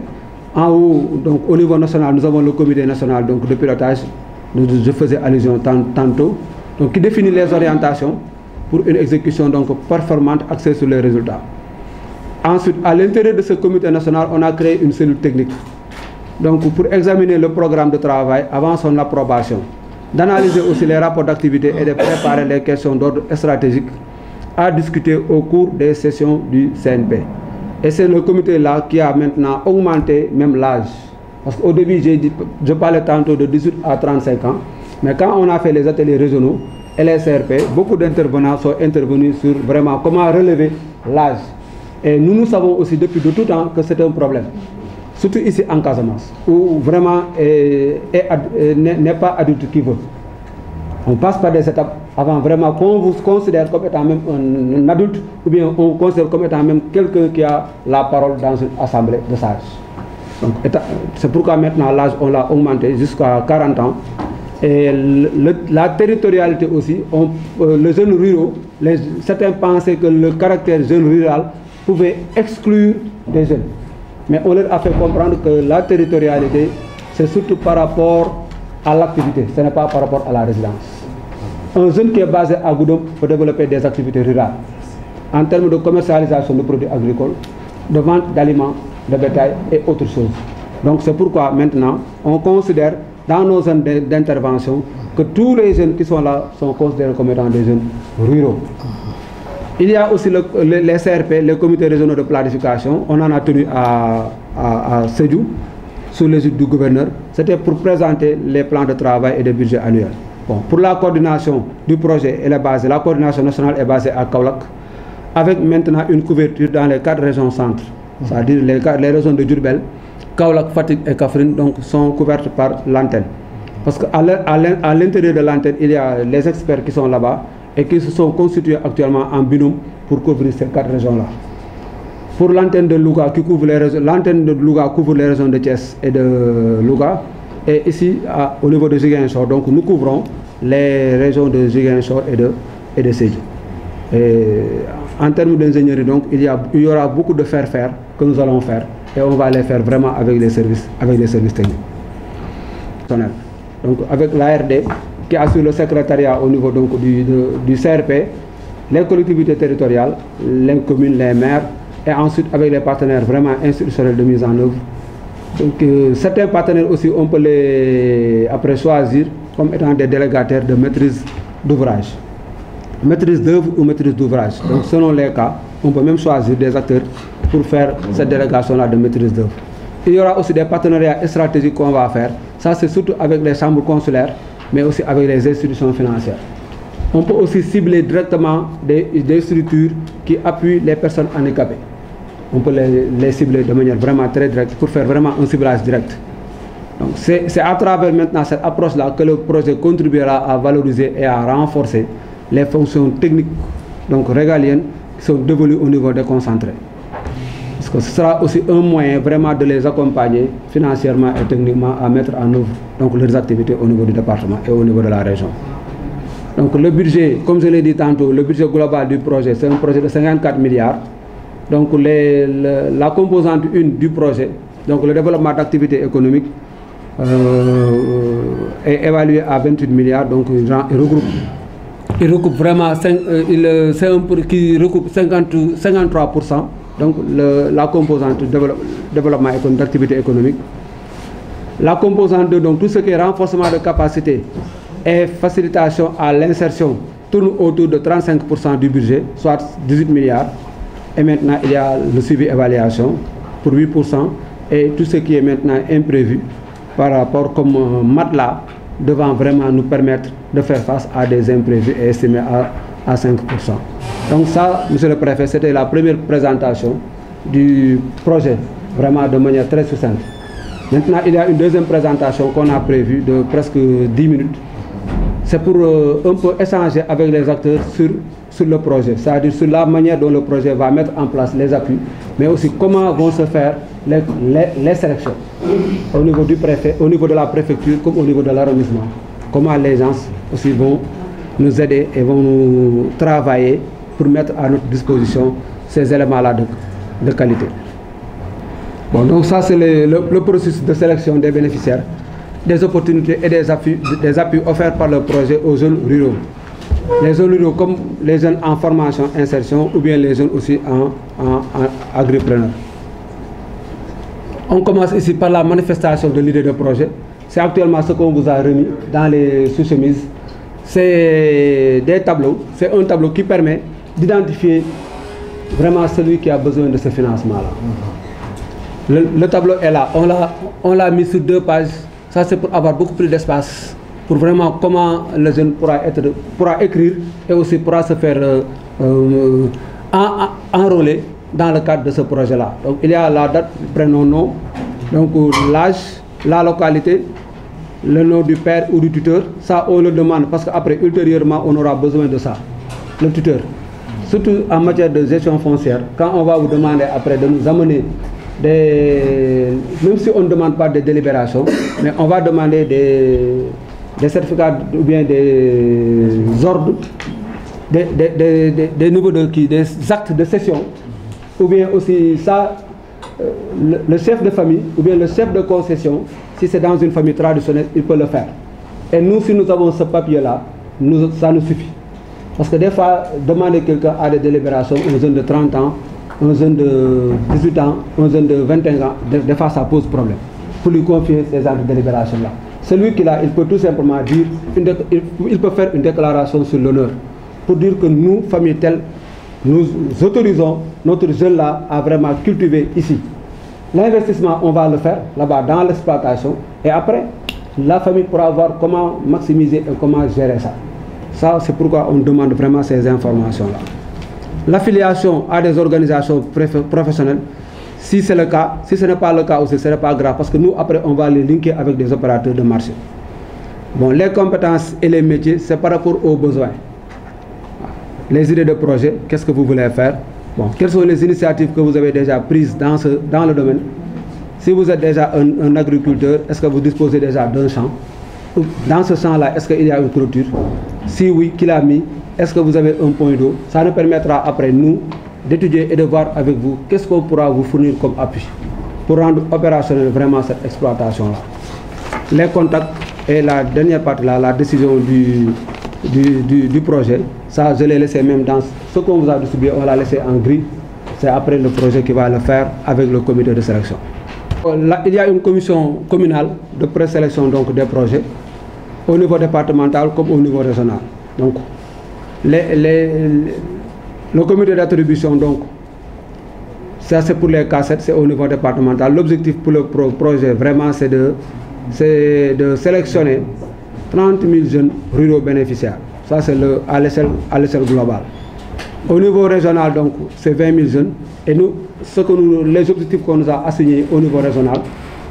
En haut, donc au niveau national, nous avons le comité national donc, de pilotage, je faisais allusion tantôt, donc, qui définit les orientations pour une exécution donc, performante axée sur les résultats. Ensuite, à l'intérieur de ce comité national, on a créé une cellule technique. Donc pour examiner le programme de travail avant son approbation, d'analyser aussi les rapports d'activité et de préparer les questions d'ordre stratégique à discuter au cours des sessions du CNP. Et c'est le comité-là qui a maintenant augmenté même l'âge. Parce qu'au début, je parlais tantôt de 18 à 35 ans, mais quand on a fait les ateliers régionaux et les CRP, beaucoup d'intervenants sont intervenus sur vraiment comment relever l'âge. Et nous savons aussi depuis de tout temps que c'est un problème. Surtout ici en Casamance, où vraiment n'est pas adulte qui veut. On passe par des étapes avant vraiment qu'on vous considère comme étant même un adulte ou bien on considère comme étant même quelqu'un qui a la parole dans une assemblée de sages. Donc c'est pourquoi maintenant l'âge on l'a augmenté jusqu'à 40 ans. Et la territorialité aussi, le jeune rural, certains pensaient que le caractère jeune rural pouvait exclure des jeunes. Mais on leur a fait comprendre que la territorialité, c'est surtout par rapport à l'activité, ce n'est pas par rapport à la résidence. Un jeune qui est basé à Goudomp peut développer des activités rurales en termes de commercialisation de produits agricoles, de vente d'aliments, de bétail et autres choses. Donc c'est pourquoi maintenant on considère dans nos zones d'intervention que tous les jeunes qui sont là sont considérés comme étant des jeunes ruraux. Il y a aussi les CRP, les comités régionaux de planification. On en a tenu à Sédhiou, sous l'égide du gouverneur. C'était pour présenter les plans de travail et de budget annuel. Bon, pour la coordination du projet, la coordination nationale est basée à Kaolack, avec maintenant une couverture dans les 4 régions centres. C'est-à-dire les régions de Diourbel, Kaolack, Fatick et Kaffrine donc, sont couvertes par l'antenne. Parce qu'à l'intérieur de l'antenne, il y a les experts qui sont là-bas et qui se sont constitués actuellement en binôme pour couvrir ces 4 régions-là. Pour l'antenne de Louga, l'antenne de Louga couvre les régions de Thiès et de Louga. Et ici, au niveau de Ziguinchor, donc nous couvrons les régions de Ziguinchor et de Sédhiou. En termes d'ingénierie, donc, il y aura beaucoup de faire que nous allons faire et on va les faire vraiment avec les services techniques. Donc avec l'ARD qui assure le secrétariat au niveau donc, du CRP, les collectivités territoriales, les communes, les maires et ensuite avec les partenaires vraiment institutionnels de mise en œuvre. Donc certains partenaires aussi on peut les après choisir comme étant des délégataires de maîtrise d'ouvrage. Maîtrise d'œuvre ou maîtrise d'ouvrage. Donc selon les cas, on peut même choisir des acteurs pour faire cette délégation-là de maîtrise d'œuvre. Il y aura aussi des partenariats stratégiques qu'on va faire. Ça c'est surtout avec les chambres consulaires, mais aussi avec les institutions financières. On peut aussi cibler directement des structures qui appuient les personnes handicapées. On peut les cibler de manière vraiment très directe pour faire vraiment un ciblage direct. Donc c'est à travers maintenant cette approche-là que le projet contribuera à valoriser et à renforcer les fonctions techniques donc régaliennes qui sont dévolues au niveau déconcentré. Parce que ce sera aussi un moyen vraiment de les accompagner financièrement et techniquement à mettre en œuvre donc, leurs activités au niveau du département et au niveau de la région. Donc le budget, comme je l'ai dit tantôt, le budget global du projet, c'est un projet de 54 milliards. Donc la composante 1 du projet, donc le développement d'activités économiques, est évalué à 28 milliards, donc il recoupe vraiment qui recoupe 53%, donc la composante développement d'activité économique. La composante 2, donc tout ce qui est renforcement de capacité et facilitation à l'insertion tourne autour de 35% du budget, soit 18 milliards. Et maintenant, il y a le suivi évaluation pour 8% et tout ce qui est maintenant imprévu par rapport comme matelas devant vraiment nous permettre de faire face à des imprévus et estimés à 5%. Donc ça, monsieur le préfet, c'était la première présentation du projet, vraiment de manière très succincte. Maintenant, il y a une deuxième présentation qu'on a prévue de presque 10 minutes. C'est pour un peu échanger avec les acteurs sur le projet, c'est-à-dire sur la manière dont le projet va mettre en place les appuis, mais aussi comment vont se faire les sélections au niveau du préfet, au niveau de la préfecture, comme au niveau de l'arrondissement. Comment les gens aussi vont nous aider et vont nous travailler pour mettre à notre disposition ces éléments-là de qualité. Bon, donc ça c'est le processus de sélection des bénéficiaires, des opportunités et des appuis offerts par le projet aux jeunes ruraux. Les jeunes ruraux comme les jeunes en formation, insertion ou bien les jeunes aussi en agripreneurs. On commence ici par la manifestation de l'idée de projet. C'est actuellement ce qu'on vous a remis dans les sous-chemises. C'est des tableaux, c'est un tableau qui permet d'identifier vraiment celui qui a besoin de ce financement-là. Le tableau est là, on l'a mis sur 2 pages, ça c'est pour avoir beaucoup plus d'espace, pour vraiment comment le jeune pourra écrire et aussi pourra se faire enrôler dans le cadre de ce projet-là. Donc il y a la date, prénom, nom, donc l'âge, la localité, le nom du père ou du tuteur, ça on le demande parce qu'après ultérieurement on aura besoin de ça, le tuteur. Surtout en matière de gestion foncière, quand on va vous demander après de nous amener même si on ne demande pas de délibération, mais on va demander des certificats ou bien des ordres, des niveaux des actes de cession, ou bien aussi ça, le chef de famille ou bien le chef de concession, si c'est dans une famille traditionnelle, il peut le faire. Et nous, si nous avons ce papier-là, ça nous suffit. Parce que des fois, demander quelqu'un à des délibérations, un jeune de 30 ans, un jeune de 18 ans, un jeune de 21 ans, des fois ça pose problème pour lui confier ces actes de délibération-là. Celui qui l'a, il peut tout simplement dire, il peut faire une déclaration sur l'honneur pour dire que nous, famille telle, nous autorisons notre jeune là à vraiment cultiver ici. L'investissement, on va le faire là-bas dans l'exploitation et après, la famille pourra voir comment maximiser et comment gérer ça. Ça, c'est pourquoi on demande vraiment ces informations-là. L'affiliation à des organisations professionnelles, si c'est le cas, si ce n'est pas le cas aussi, ce n'est pas grave parce que nous, après, on va les linker avec des opérateurs de marché. Bon, les compétences et les métiers, c'est par rapport aux besoins. Les idées de projet, qu'est-ce que vous voulez faire? Bon, quelles sont les initiatives que vous avez déjà prises dans le domaine? Si vous êtes déjà un agriculteur, est-ce que vous disposez déjà d'un champ? Dans ce champ-là, est-ce qu'il y a une clôture? Si oui, qui l'a mis? Est-ce que vous avez un point d'eau? Ça nous permettra après, nous, d'étudier et de voir avec vous qu'est-ce qu'on pourra vous fournir comme appui pour rendre opérationnelle vraiment cette exploitation-là. Les contacts et la dernière partie, là, la décision du projet, ça, je l'ai laissé même dans ce qu'on vous a distribué, on l'a laissé en gris. C'est après le projet qui va le faire avec le comité de sélection. Là, il y a une commission communale de présélection donc, des projets au niveau départemental comme au niveau régional. Donc, le comité d'attribution, donc, ça c'est pour les cassettes, c'est au niveau départemental. L'objectif pour le projet, vraiment, c'est de sélectionner 30 000 jeunes ruraux bénéficiaires. Ça, c'est à l'échelle globale. Au niveau régional, donc, c'est 20 000 jeunes. Et nous, les objectifs qu'on nous a assignés au niveau régional,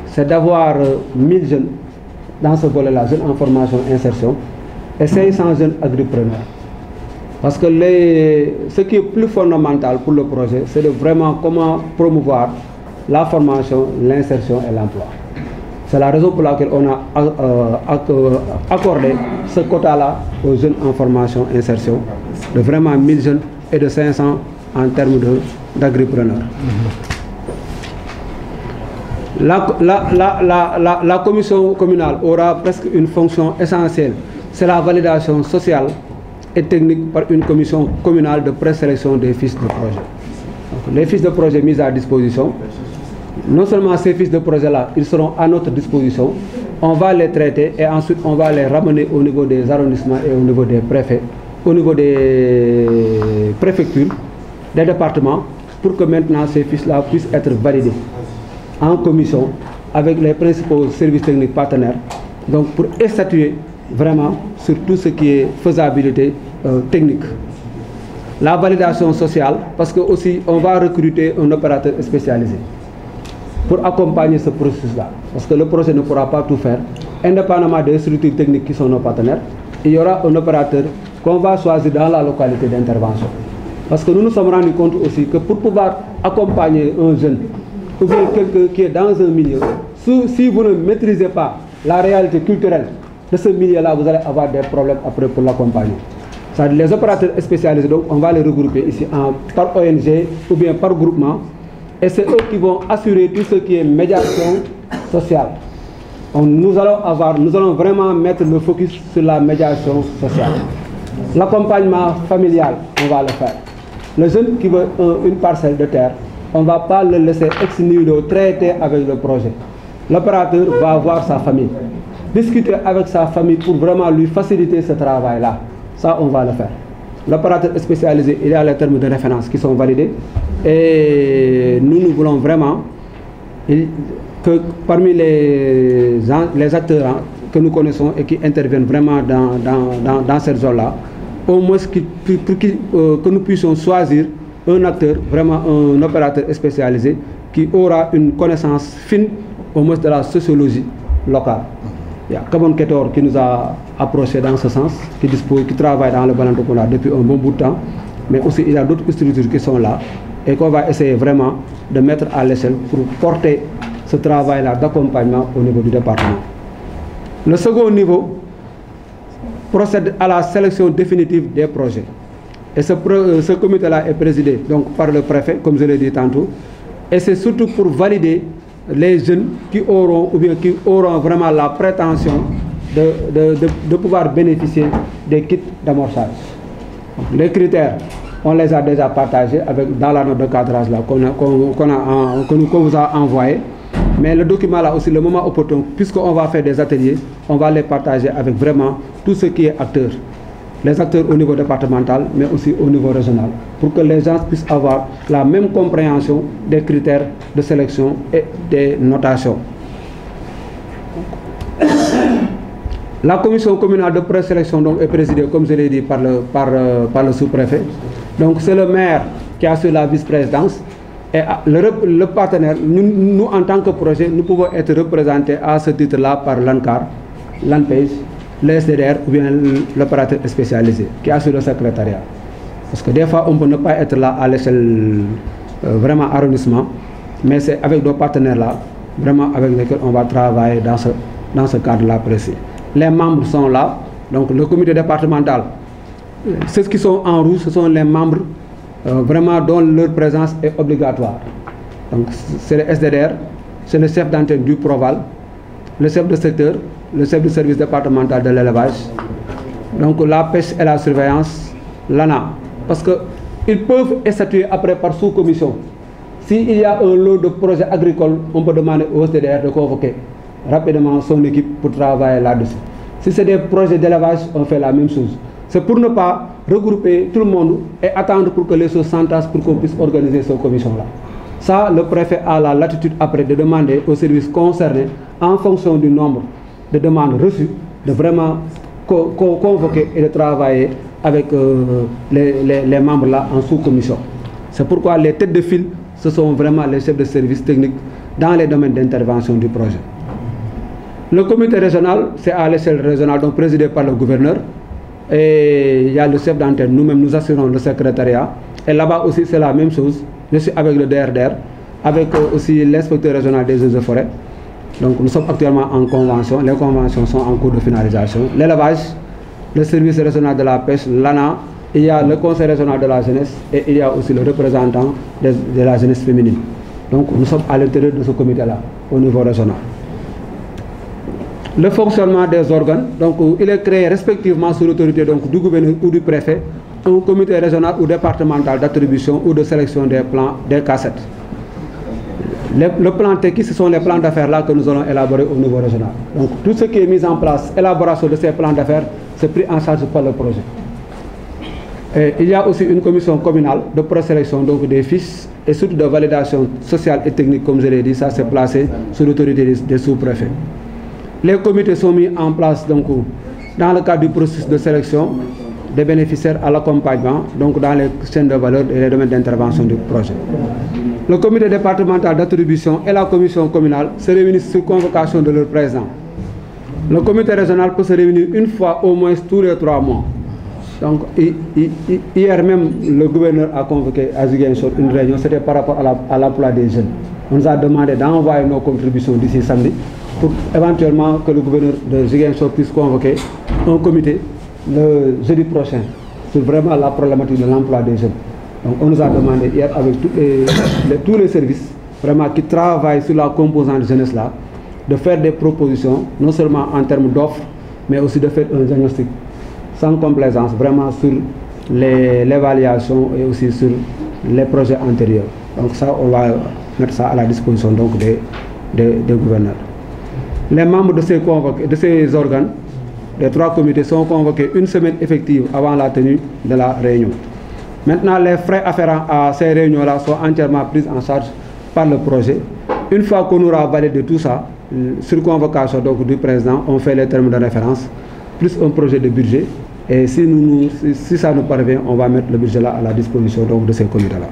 c'est d'avoir 1000 jeunes dans ce volet-là, jeunes en formation insertion, et 500 jeunes agripreneurs. Parce que ce qui est plus fondamental pour le projet, c'est de vraiment comment promouvoir la formation, l'insertion et l'emploi. C'est la raison pour laquelle on a accordé ce quota-là aux jeunes en formation insertion, de vraiment 1000 jeunes et de 500 en termes d'agripreneurs. La commission communale aura presque une fonction essentielle, c'est la validation sociale et technique par une commission communale de présélection des fiches de projet. Donc, les fiches de projet mises à disposition, non seulement ces fiches de projet-là, ils seront à notre disposition, on va les traiter et ensuite on va les ramener au niveau des arrondissements et au niveau des préfets, au niveau des préfectures, des départements, pour que maintenant ces fiches-là puissent être validées en commission avec les principaux services techniques partenaires, donc pour statuer vraiment sur tout ce qui est faisabilité technique. La validation sociale, parce que aussi on va recruter un opérateur spécialisé pour accompagner ce processus-là. Parce que le projet ne pourra pas tout faire. Indépendamment des structures techniques qui sont nos partenaires, il y aura un opérateur qu'on va choisir dans la localité d'intervention. Parce que nous nous sommes rendus compte aussi que pour pouvoir accompagner un jeune, ou bien quelqu'un qui est dans un milieu, si vous ne maîtrisez pas la réalité culturelle de ce milieu-là, vous allez avoir des problèmes après pour l'accompagner. Les opérateurs spécialisés, donc on va les regrouper ici par ONG ou bien par groupement. Et c'est eux qui vont assurer tout ce qui est médiation sociale. Nous allons vraiment mettre le focus sur la médiation sociale. L'accompagnement familial, on va le faire. Le jeune qui veut une parcelle de terre, on ne va pas le laisser ex nihilo traiter avec le projet. L'opérateur va voir sa famille, discuter avec sa famille pour vraiment lui faciliter ce travail-là. Ça, on va le faire. L'opérateur spécialisé, il y a les termes de référence qui sont validés. Et nous voulons vraiment que parmi les acteurs que nous connaissons et qui interviennent vraiment dans cette zone-là, au moins que nous puissions choisir un acteur, vraiment un opérateur spécialisé qui aura une connaissance fine au moins de la sociologie locale. Il y a Kabon Ketor qui nous a approché dans ce sens, qui travaille dans le Balantokola depuis un bon bout de temps, mais aussi il y a d'autres structures qui sont là et qu'on va essayer vraiment de mettre à l'échelle pour porter ce travail-là d'accompagnement au niveau du département. Le second niveau procède à la sélection définitive des projets. Et ce comité-là est présidé donc, par le préfet, comme je l'ai dit tantôt, et c'est surtout pour valider les jeunes qui auront vraiment la prétention de pouvoir bénéficier des kits d'amorçage. Les critères, on les a déjà partagés dans la note de cadrage qu'on vous a envoyé. Mais le document là aussi, le moment opportun, puisqu'on va faire des ateliers, on va les partager avec vraiment tout ce qui est acteur. les acteurs au niveau départemental, mais aussi au niveau régional, pour que les gens puissent avoir la même compréhension des critères de sélection et des notations. La commission communale de présélection donc, est présidée, comme je l'ai dit, par le sous-préfet. Donc c'est le maire qui assure la vice-présidence. Et le partenaire, nous en tant que projet, nous pouvons être représentés à ce titre-là par l'ANCAR, l'ANPEJ, le SDDR ou bien l'opérateur spécialisé qui assure le secrétariat. Parce que des fois, on peut ne pas être là à l'échelle vraiment arrondissement, mais c'est avec nos partenaires-là, vraiment avec lesquels on va travailler dans ce cadre-là précis. Les membres sont là, donc le comité départemental, ceux qui sont en rouge, ce sont les membres vraiment dont leur présence est obligatoire. Donc c'est le SDDR, c'est le chef d'antenne du Proval, le chef de secteur, le chef du service départemental de l'élevage, donc la pêche et la surveillance, l'ANA. Parce qu'ils peuvent statuer après par sous-commission. S'il y a un lot de projets agricoles, on peut demander au SDDR de convoquer rapidement son équipe pour travailler là-dessus. Si c'est des projets d'élevage, on fait la même chose. C'est pour ne pas regrouper tout le monde et attendre pour que les choses s'entassent pour qu'on puisse organiser cette commission-là. Ça, le préfet a la latitude après de demander aux services concernés, en fonction du nombre de demandes reçues, de vraiment convoquer et de travailler avec les membres là en sous-commission. C'est pourquoi les têtes de file, ce sont vraiment les chefs de service techniques dans les domaines d'intervention du projet. Le comité régional, c'est à l'échelle régionale, donc présidé par le gouverneur. Et il y a le chef d'antenne, nous-mêmes nous assurons le secrétariat. Et là-bas aussi c'est la même chose. Je suis avec le DRDR, avec aussi l'inspecteur régional des eaux et forêts. Donc nous sommes actuellement en convention, les conventions sont en cours de finalisation. L'élevage, le service régional de la pêche, l'ANA, il y a le conseil régional de la jeunesse et il y a aussi le représentant de la jeunesse féminine. Donc nous sommes à l'intérieur de ce comité-là, au niveau régional. Le fonctionnement des organes, donc il est créé respectivement sous l'autorité du gouverneur ou du préfet, un comité régional ou départemental d'attribution ou de sélection des plans, des cassettes. Le plan technique, ce sont les plans d'affaires là que nous allons élaborer au niveau régional. Donc tout ce qui est mis en place, élaboration de ces plans d'affaires, c'est pris en charge par le projet. Et il y a aussi une commission communale de présélection donc des fiches et surtout de validation sociale et technique, comme je l'ai dit, ça c'est placé sous l'autorité des sous-préfets. Les comités sont mis en place donc, dans le cadre du processus de sélection des bénéficiaires à l'accompagnement, donc dans les chaînes de valeur et les domaines d'intervention du projet. Le comité départemental d'attribution et la commission communale se réunissent sur convocation de leur président. Le comité régional peut se réunir une fois au moins tous les 3 mois. Donc hier même, le gouverneur a convoqué à Ziguinchor une réunion, c'était par rapport à l'emploi des jeunes. On nous a demandé d'envoyer nos contributions d'ici samedi, pour éventuellement que le gouverneur de Ziguinchor puisse convoquer un comité le jeudi prochain sur vraiment la problématique de l'emploi des jeunes. Donc on nous a demandé hier avec tous les services vraiment qui travaillent sur la composante jeunesse là, de faire des propositions, non seulement en termes d'offres, mais aussi de faire un diagnostic sans complaisance, vraiment sur l'évaluation et aussi sur les projets antérieurs. Donc ça, on va mettre ça à la disposition donc des gouverneurs. Les membres de ces organes, les 3 comités, sont convoqués une semaine effective avant la tenue de la réunion. Maintenant, les frais afférents à ces réunions-là sont entièrement pris en charge par le projet. Une fois qu'on aura validé tout ça, sur convocation donc, du président, on fait les termes de référence, plus un projet de budget. Et si ça nous parvient, on va mettre le budget là à la disposition donc, de ces comités-là.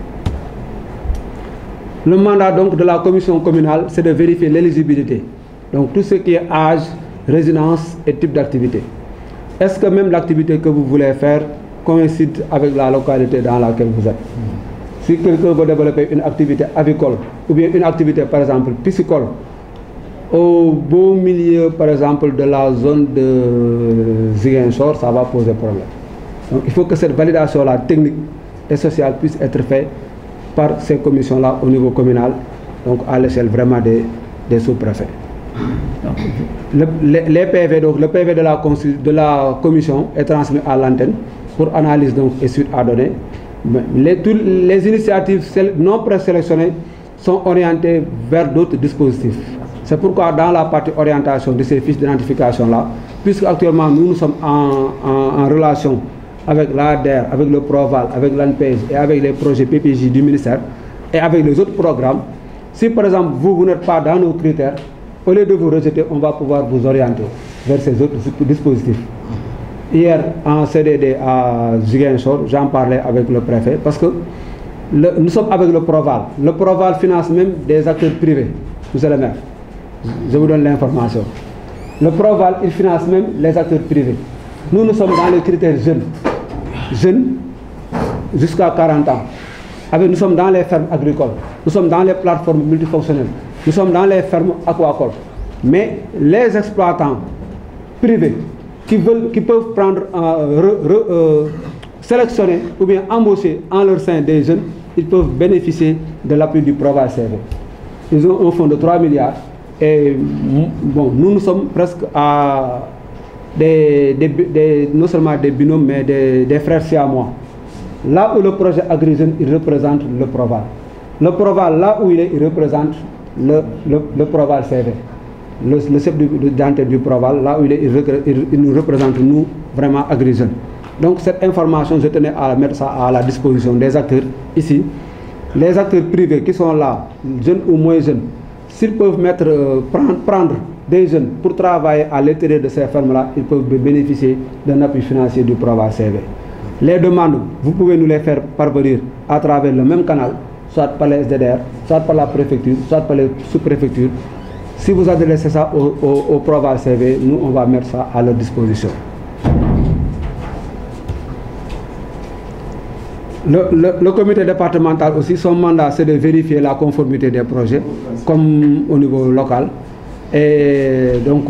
Le mandat donc, de la commission communale, c'est de vérifier l'éligibilité. Donc tout ce qui est âge, résidence et type d'activité. Est-ce que même l'activité que vous voulez faire coïncide avec la localité dans laquelle vous êtes? Si quelqu'un veut développer une activité avicole ou bien une activité par exemple piscicole au beau milieu par exemple de la zone de Ziguinchor, ça va poser problème. Donc il faut que cette validation-là technique et sociale puisse être faite par ces commissions-là au niveau communal, donc à l'échelle vraiment des sous-préfets. Les PV, donc le PV de la commission est transmis à l'antenne pour analyse donc, et suite à donner. Les initiatives non présélectionnées sont orientées vers d'autres dispositifs. C'est pourquoi dans la partie orientation de ces fiches d'identification-là, puisque actuellement nous sommes en relation avec l'ADER, avec le Proval, avec l'ANPEJ et avec les projets PPJ du ministère et avec les autres programmes. Si par exemple vous n'êtes pas dans nos critères, au lieu de vous rejeter, on va pouvoir vous orienter vers ces autres dispositifs. Hier, en CDD à Ziguinchor, j'en parlais avec le préfet parce que nous sommes avec le Proval. Le Proval finance même des acteurs privés, monsieur le maire. Je vous donne l'information. Le Proval, il finance même les acteurs privés. Nous sommes dans les critères jeunes jusqu'à 40 ans. Nous sommes dans les fermes agricoles, nous sommes dans les plateformes multifonctionnelles, nous sommes dans les fermes aquacoles. Mais les exploitants privés qui peuvent prendre, sélectionner ou bien embaucher en leur sein des jeunes, ils peuvent bénéficier de l'appui du Proval CV. Ils ont un fonds de 3 milliards et bon, nous sommes presque à non seulement des binômes, mais des frères siamois. Là où le projet AgriJeunes, il représente le Proval. Le Proval, là où il est, il représente le Proval CV. Le chef d'identité du Proval, là où il est, il nous représente, nous, vraiment AgriJeunes. Donc cette information, je tenais à mettre ça à la disposition des acteurs ici. Les acteurs privés qui sont là, jeunes ou moins jeunes, s'ils peuvent prendre des jeunes pour travailler à l'intérieur de ces fermes-là, ils peuvent bénéficier d'un appui financier du Proval CV. Les demandes, vous pouvez nous les faire parvenir à travers le même canal, soit par les SDDR, soit par la préfecture, soit par les sous-préfectures. Si vous adressez ça au Proval CV, nous, on va mettre ça à leur disposition. Le comité départemental aussi, son mandat, c'est de vérifier la conformité des projets, comme au niveau local. Et donc,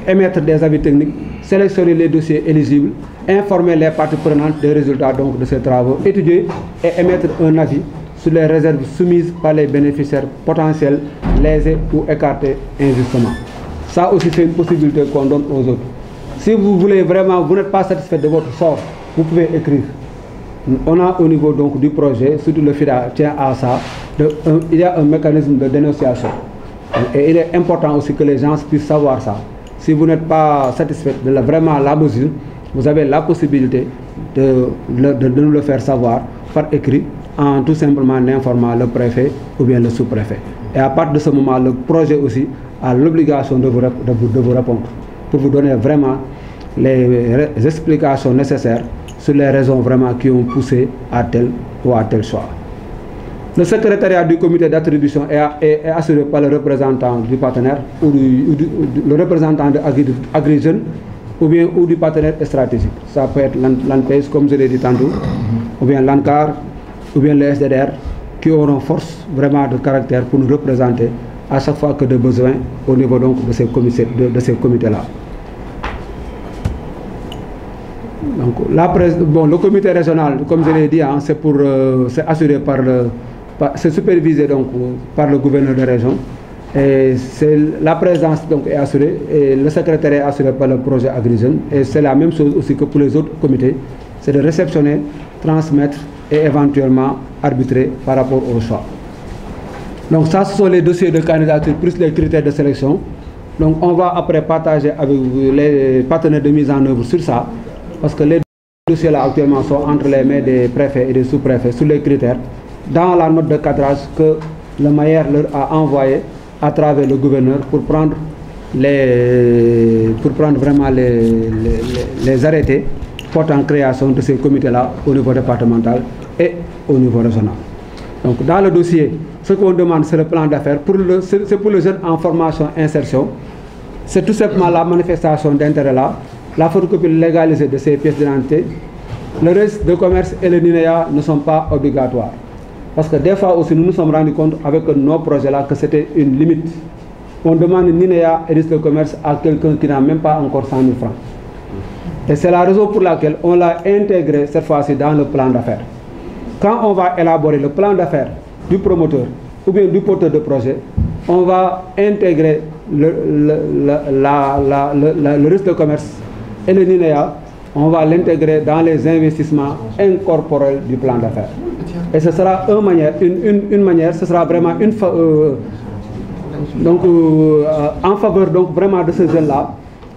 émettre des avis techniques, sélectionner les dossiers éligibles, informer les parties prenantes des résultats donc, de ces travaux, étudier et émettre un avis sur les réserves soumises par les bénéficiaires potentiels, lésés ou écartés injustement. Ça aussi, c'est une possibilité qu'on donne aux autres. Si vous voulez vraiment, vous n'êtes pas satisfait de votre sort, vous pouvez écrire. On a au niveau donc, du projet, surtout le FIDA tient à ça, il y a un mécanisme de dénonciation. Et il est important aussi que les gens puissent savoir ça. Si vous n'êtes pas satisfait de vraiment la mesure, vous avez la possibilité de nous le faire savoir par écrit en tout simplement informant le préfet ou bien le sous-préfet. Et à partir de ce moment, le projet aussi a l'obligation de vous répondre pour vous donner vraiment les explications nécessaires sur les raisons vraiment qui ont poussé à tel ou à tel choix. Le secrétariat du comité d'attribution est assuré par le représentant du partenaire ou le représentant de AgriJeunes ou bien du partenaire stratégique. Ça peut être l'ANPEJ, comme je l'ai dit tantôt, ou bien l'ANCAR, ou bien le SDDR, qui auront force vraiment de caractère pour nous représenter à chaque fois que de besoin au niveau donc de ces comités-là. Donc, le comité régional, comme je l'ai dit, hein, c'est assuré c'est supervisé donc par le gouverneur de région. Et la présence donc est assurée et le secrétaire est assuré par le projet AgriJeunes. Et c'est la même chose aussi que pour les autres comités, c'est de réceptionner, transmettre et éventuellement arbitrer par rapport au choix. Donc ça, ce sont les dossiers de candidature plus les critères de sélection. Donc on va après partager avec les partenaires de mise en œuvre sur ça, parce que les dossiers là actuellement sont entre les mains des préfets et des sous-préfets sur les critères, dans la note de cadrage que le maire leur a envoyé à travers le gouverneur pour prendre vraiment les arrêtés portant création de ces comités-là au niveau départemental et au niveau régional. Donc dans le dossier, ce qu'on demande, c'est le plan d'affaires. C'est pour le jeune en formation insertion. C'est tout simplement la manifestation d'intérêt là, la photocopie légalisée de ces pièces d'identité. Le reste de commerce et le NINEA ne sont pas obligatoires. Parce que des fois aussi, nous nous sommes rendus compte avec nos projets-là que c'était une limite. On demande NINEA et risque de commerce à quelqu'un qui n'a même pas encore 100 000 francs. Et c'est la raison pour laquelle on l'a intégré cette fois-ci dans le plan d'affaires. Quand on va élaborer le plan d'affaires du promoteur ou bien du porteur de projet, on va intégrer le risque de commerce et le NINEA, on va l'intégrer dans les investissements incorporels du plan d'affaires. Et ce sera une manière, ce sera vraiment en faveur donc vraiment de ce jeune-là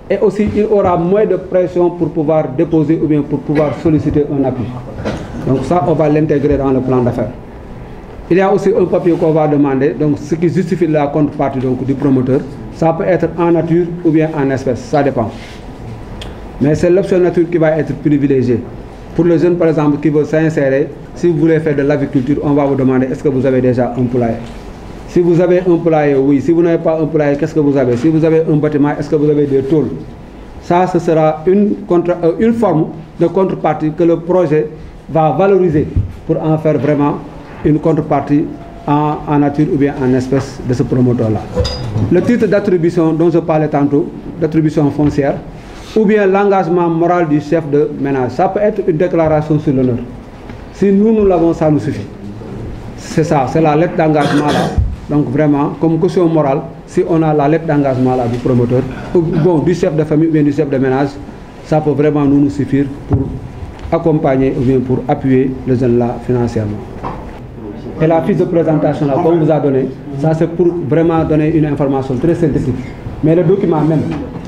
et aussi il aura moins de pression pour pouvoir déposer ou bien pour pouvoir solliciter un appui. Donc ça, on va l'intégrer dans le plan d'affaires. Il y a aussi un papier qu'on va demander, donc ce qui justifie la contrepartie donc, du promoteur. Ça peut être en nature ou bien en espèces, ça dépend. Mais c'est l'option nature qui va être privilégiée. Pour le jeune, par exemple, qui veut s'insérer, si vous voulez faire de l'agriculture, on va vous demander est-ce que vous avez déjà un poulailler. Si vous avez un poulailler, oui. Si vous n'avez pas un poulailler, qu'est-ce que vous avez? Si vous avez un bâtiment, est-ce que vous avez des tôles? Ça, ce sera une forme de contrepartie que le projet va valoriser pour en faire vraiment une contrepartie en nature ou bien en espèces de ce promoteur-là. Le titre d'attribution dont je parlais tantôt, d'attribution foncière, ou bien l'engagement moral du chef de ménage. Ça peut être une déclaration sur l'honneur. Si nous l'avons, ça nous suffit. C'est ça, c'est la lettre d'engagement là. Donc vraiment, comme caution morale, si on a la lettre d'engagement là du promoteur, bon, du chef de famille ou bien du chef de ménage, ça peut vraiment nous suffire pour accompagner ou bien pour appuyer le jeune là financièrement. Et la fiche de présentation là, qu'on vous a donné, ça c'est pour vraiment donner une information très synthétique. Mais le document même,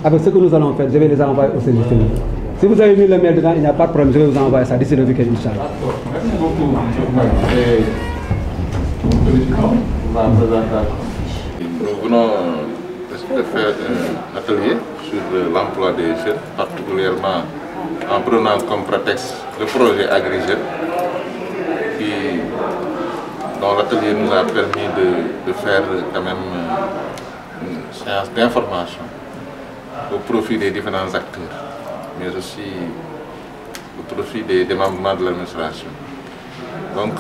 avec ce que nous allons faire, je vais les envoyer au service technique. Si vous avez mis le mail dedans, il n'y a pas de problème, je vais vous envoyer ça d'ici le week-end, Inch'Allah. Merci beaucoup. Nous venons de faire un atelier sur l'emploi des jeunes, particulièrement en prenant comme prétexte le projet Agri-Jeunes, dont l'atelier nous a permis de faire quand même une séance d'information au profit des différents acteurs, mais aussi au profit des membres de l'administration. Donc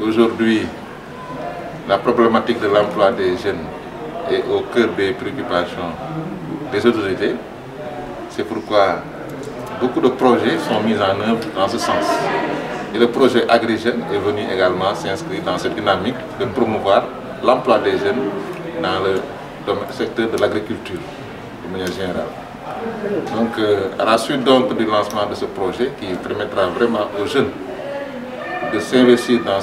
aujourd'hui, la problématique de l'emploi des jeunes est au cœur des préoccupations des autorités. C'est pourquoi beaucoup de projets sont mis en œuvre dans ce sens. Et le projet Agri-Jeunes est venu également s'inscrire dans cette dynamique de promouvoir l'emploi des jeunes dans le secteur de l'agriculture, de manière générale. Donc, à la suite donc du lancement de ce projet qui permettra vraiment aux jeunes de s'investir dans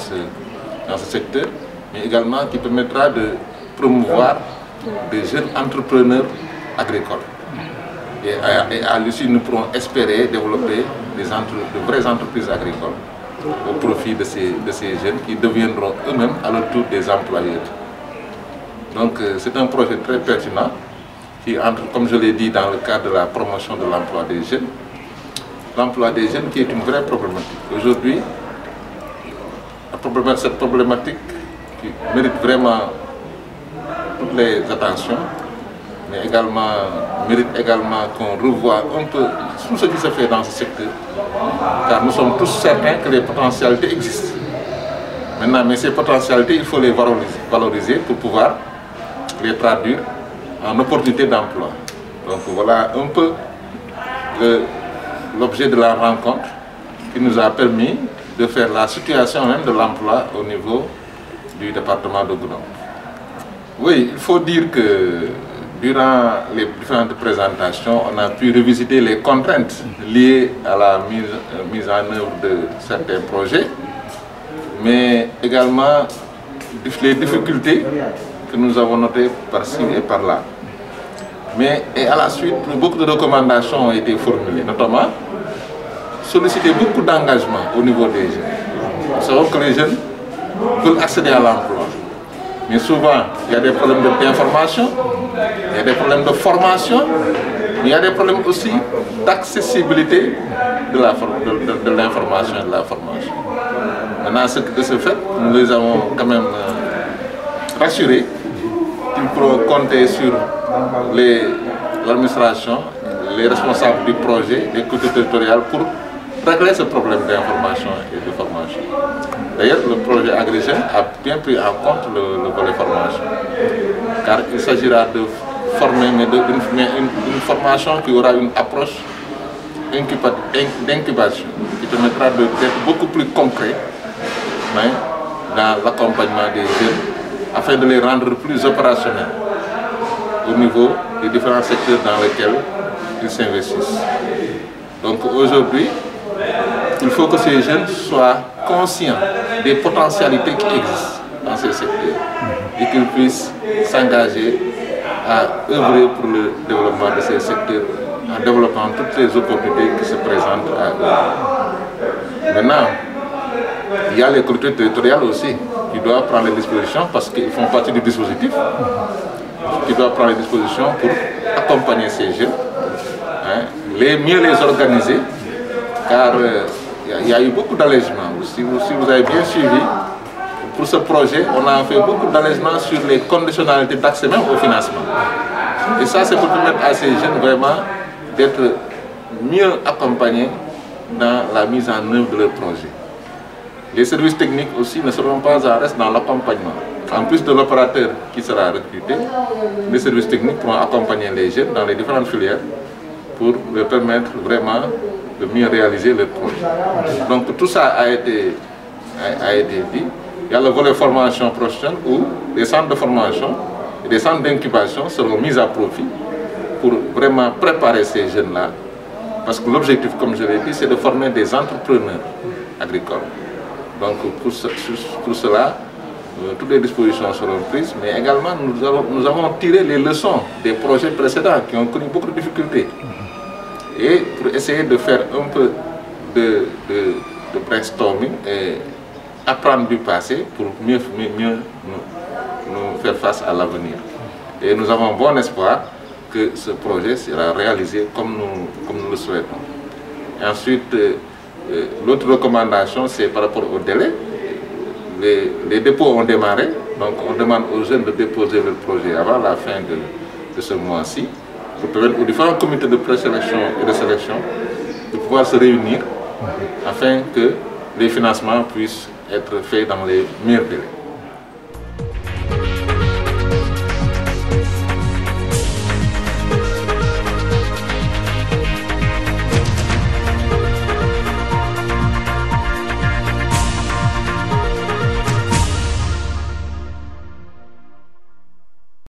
ce secteur, mais également qui permettra de promouvoir des jeunes entrepreneurs agricoles. Et à l'issue, nous pourrons espérer développer de vraies entreprises agricoles au profit de ces jeunes qui deviendront eux-mêmes à leur tour des employeurs. Donc c'est un projet très pertinent qui entre, comme je l'ai dit, dans le cadre de la promotion de l'emploi des jeunes. L'emploi des jeunes qui est une vraie problématique. Aujourd'hui, cette problématique qui mérite vraiment toutes les attentions, mais mérite également qu'on revoie un peu tout ce qui se fait dans ce secteur, car nous sommes tous certains que les potentialités existent. Maintenant, mais ces potentialités, il faut les valoriser pour pouvoir les traduire en opportunités d'emploi. Donc voilà un peu l'objet de la rencontre qui nous a permis de faire la situation même de l'emploi au niveau du département de Goudomp. Oui, il faut dire que durant les différentes présentations, on a pu revisiter les contraintes liées à la mise en œuvre de certains projets, mais également les difficultés que nous avons notées par-ci et par-là. Mais et à la suite, beaucoup de recommandations ont été formulées, notamment solliciter beaucoup d'engagement au niveau des jeunes. Nous savons que les jeunes veulent accéder à l'emploi. Mais souvent, il y a des problèmes d'information, il y a des problèmes de formation, mais il y a des problèmes aussi d'accessibilité de l'information et de la formation. Maintenant, de ce fait, nous les avons quand même rassurés qu'ils pourront compter sur l'administration, les responsables du projet, les cultures territoriales pour régler ce problème d'information et de formation. D'ailleurs, le projet Agri-Jeunes a bien pris en compte le volet formation, car il s'agira de former, mais une formation qui aura une approche d'incubation, qui permettra d'être beaucoup plus concret dans l'accompagnement des jeunes, afin de les rendre plus opérationnels au niveau des différents secteurs dans lesquels ils s'investissent. Donc aujourd'hui, il faut que ces jeunes soient conscients des potentialités qui existent dans ces secteurs et qu'ils puissent s'engager à œuvrer pour le développement de ces secteurs en développant toutes les opportunités qui se présentent à eux. Maintenant, il y a les collectivités territoriales aussi qui doivent prendre les dispositions parce qu'ils font partie du dispositif, qui doivent prendre les dispositions pour accompagner ces jeunes, mieux les organiser, car il y a eu beaucoup d'allègements. Si vous avez bien suivi, pour ce projet, on a fait beaucoup d'allègements sur les conditionnalités d'accès même au financement. Et ça, c'est pour permettre à ces jeunes vraiment d'être mieux accompagnés dans la mise en œuvre de leur projet. Les services techniques aussi ne seront pas en reste dans l'accompagnement. En plus de l'opérateur qui sera recruté, les services techniques pourront accompagner les jeunes dans les différentes filières pour leur permettre vraiment de mieux réaliser leur projet. Donc tout ça a été dit. Il y a le volet formation professionnelle où les centres de formation et des centres d'incubation seront mis à profit pour vraiment préparer ces jeunes-là. Parce que l'objectif, comme je l'ai dit, c'est de former des entrepreneurs agricoles. Donc pour cela, toutes les dispositions seront prises, mais également nous avons tiré les leçons des projets précédents qui ont connu beaucoup de difficultés. Et pour essayer de faire un peu de brainstorming et apprendre du passé pour mieux nous faire face à l'avenir. Et nous avons bon espoir que ce projet sera réalisé comme nous le souhaitons. Et ensuite, l'autre recommandation, c'est par rapport au délai. Les dépôts ont démarré, donc on demande aux jeunes de déposer leur projet avant la fin de ce mois-ci, pour permettre aux différents comités de présélection et de sélection de pouvoir se réunir afin que les financements puissent être faits dans les meilleurs délais.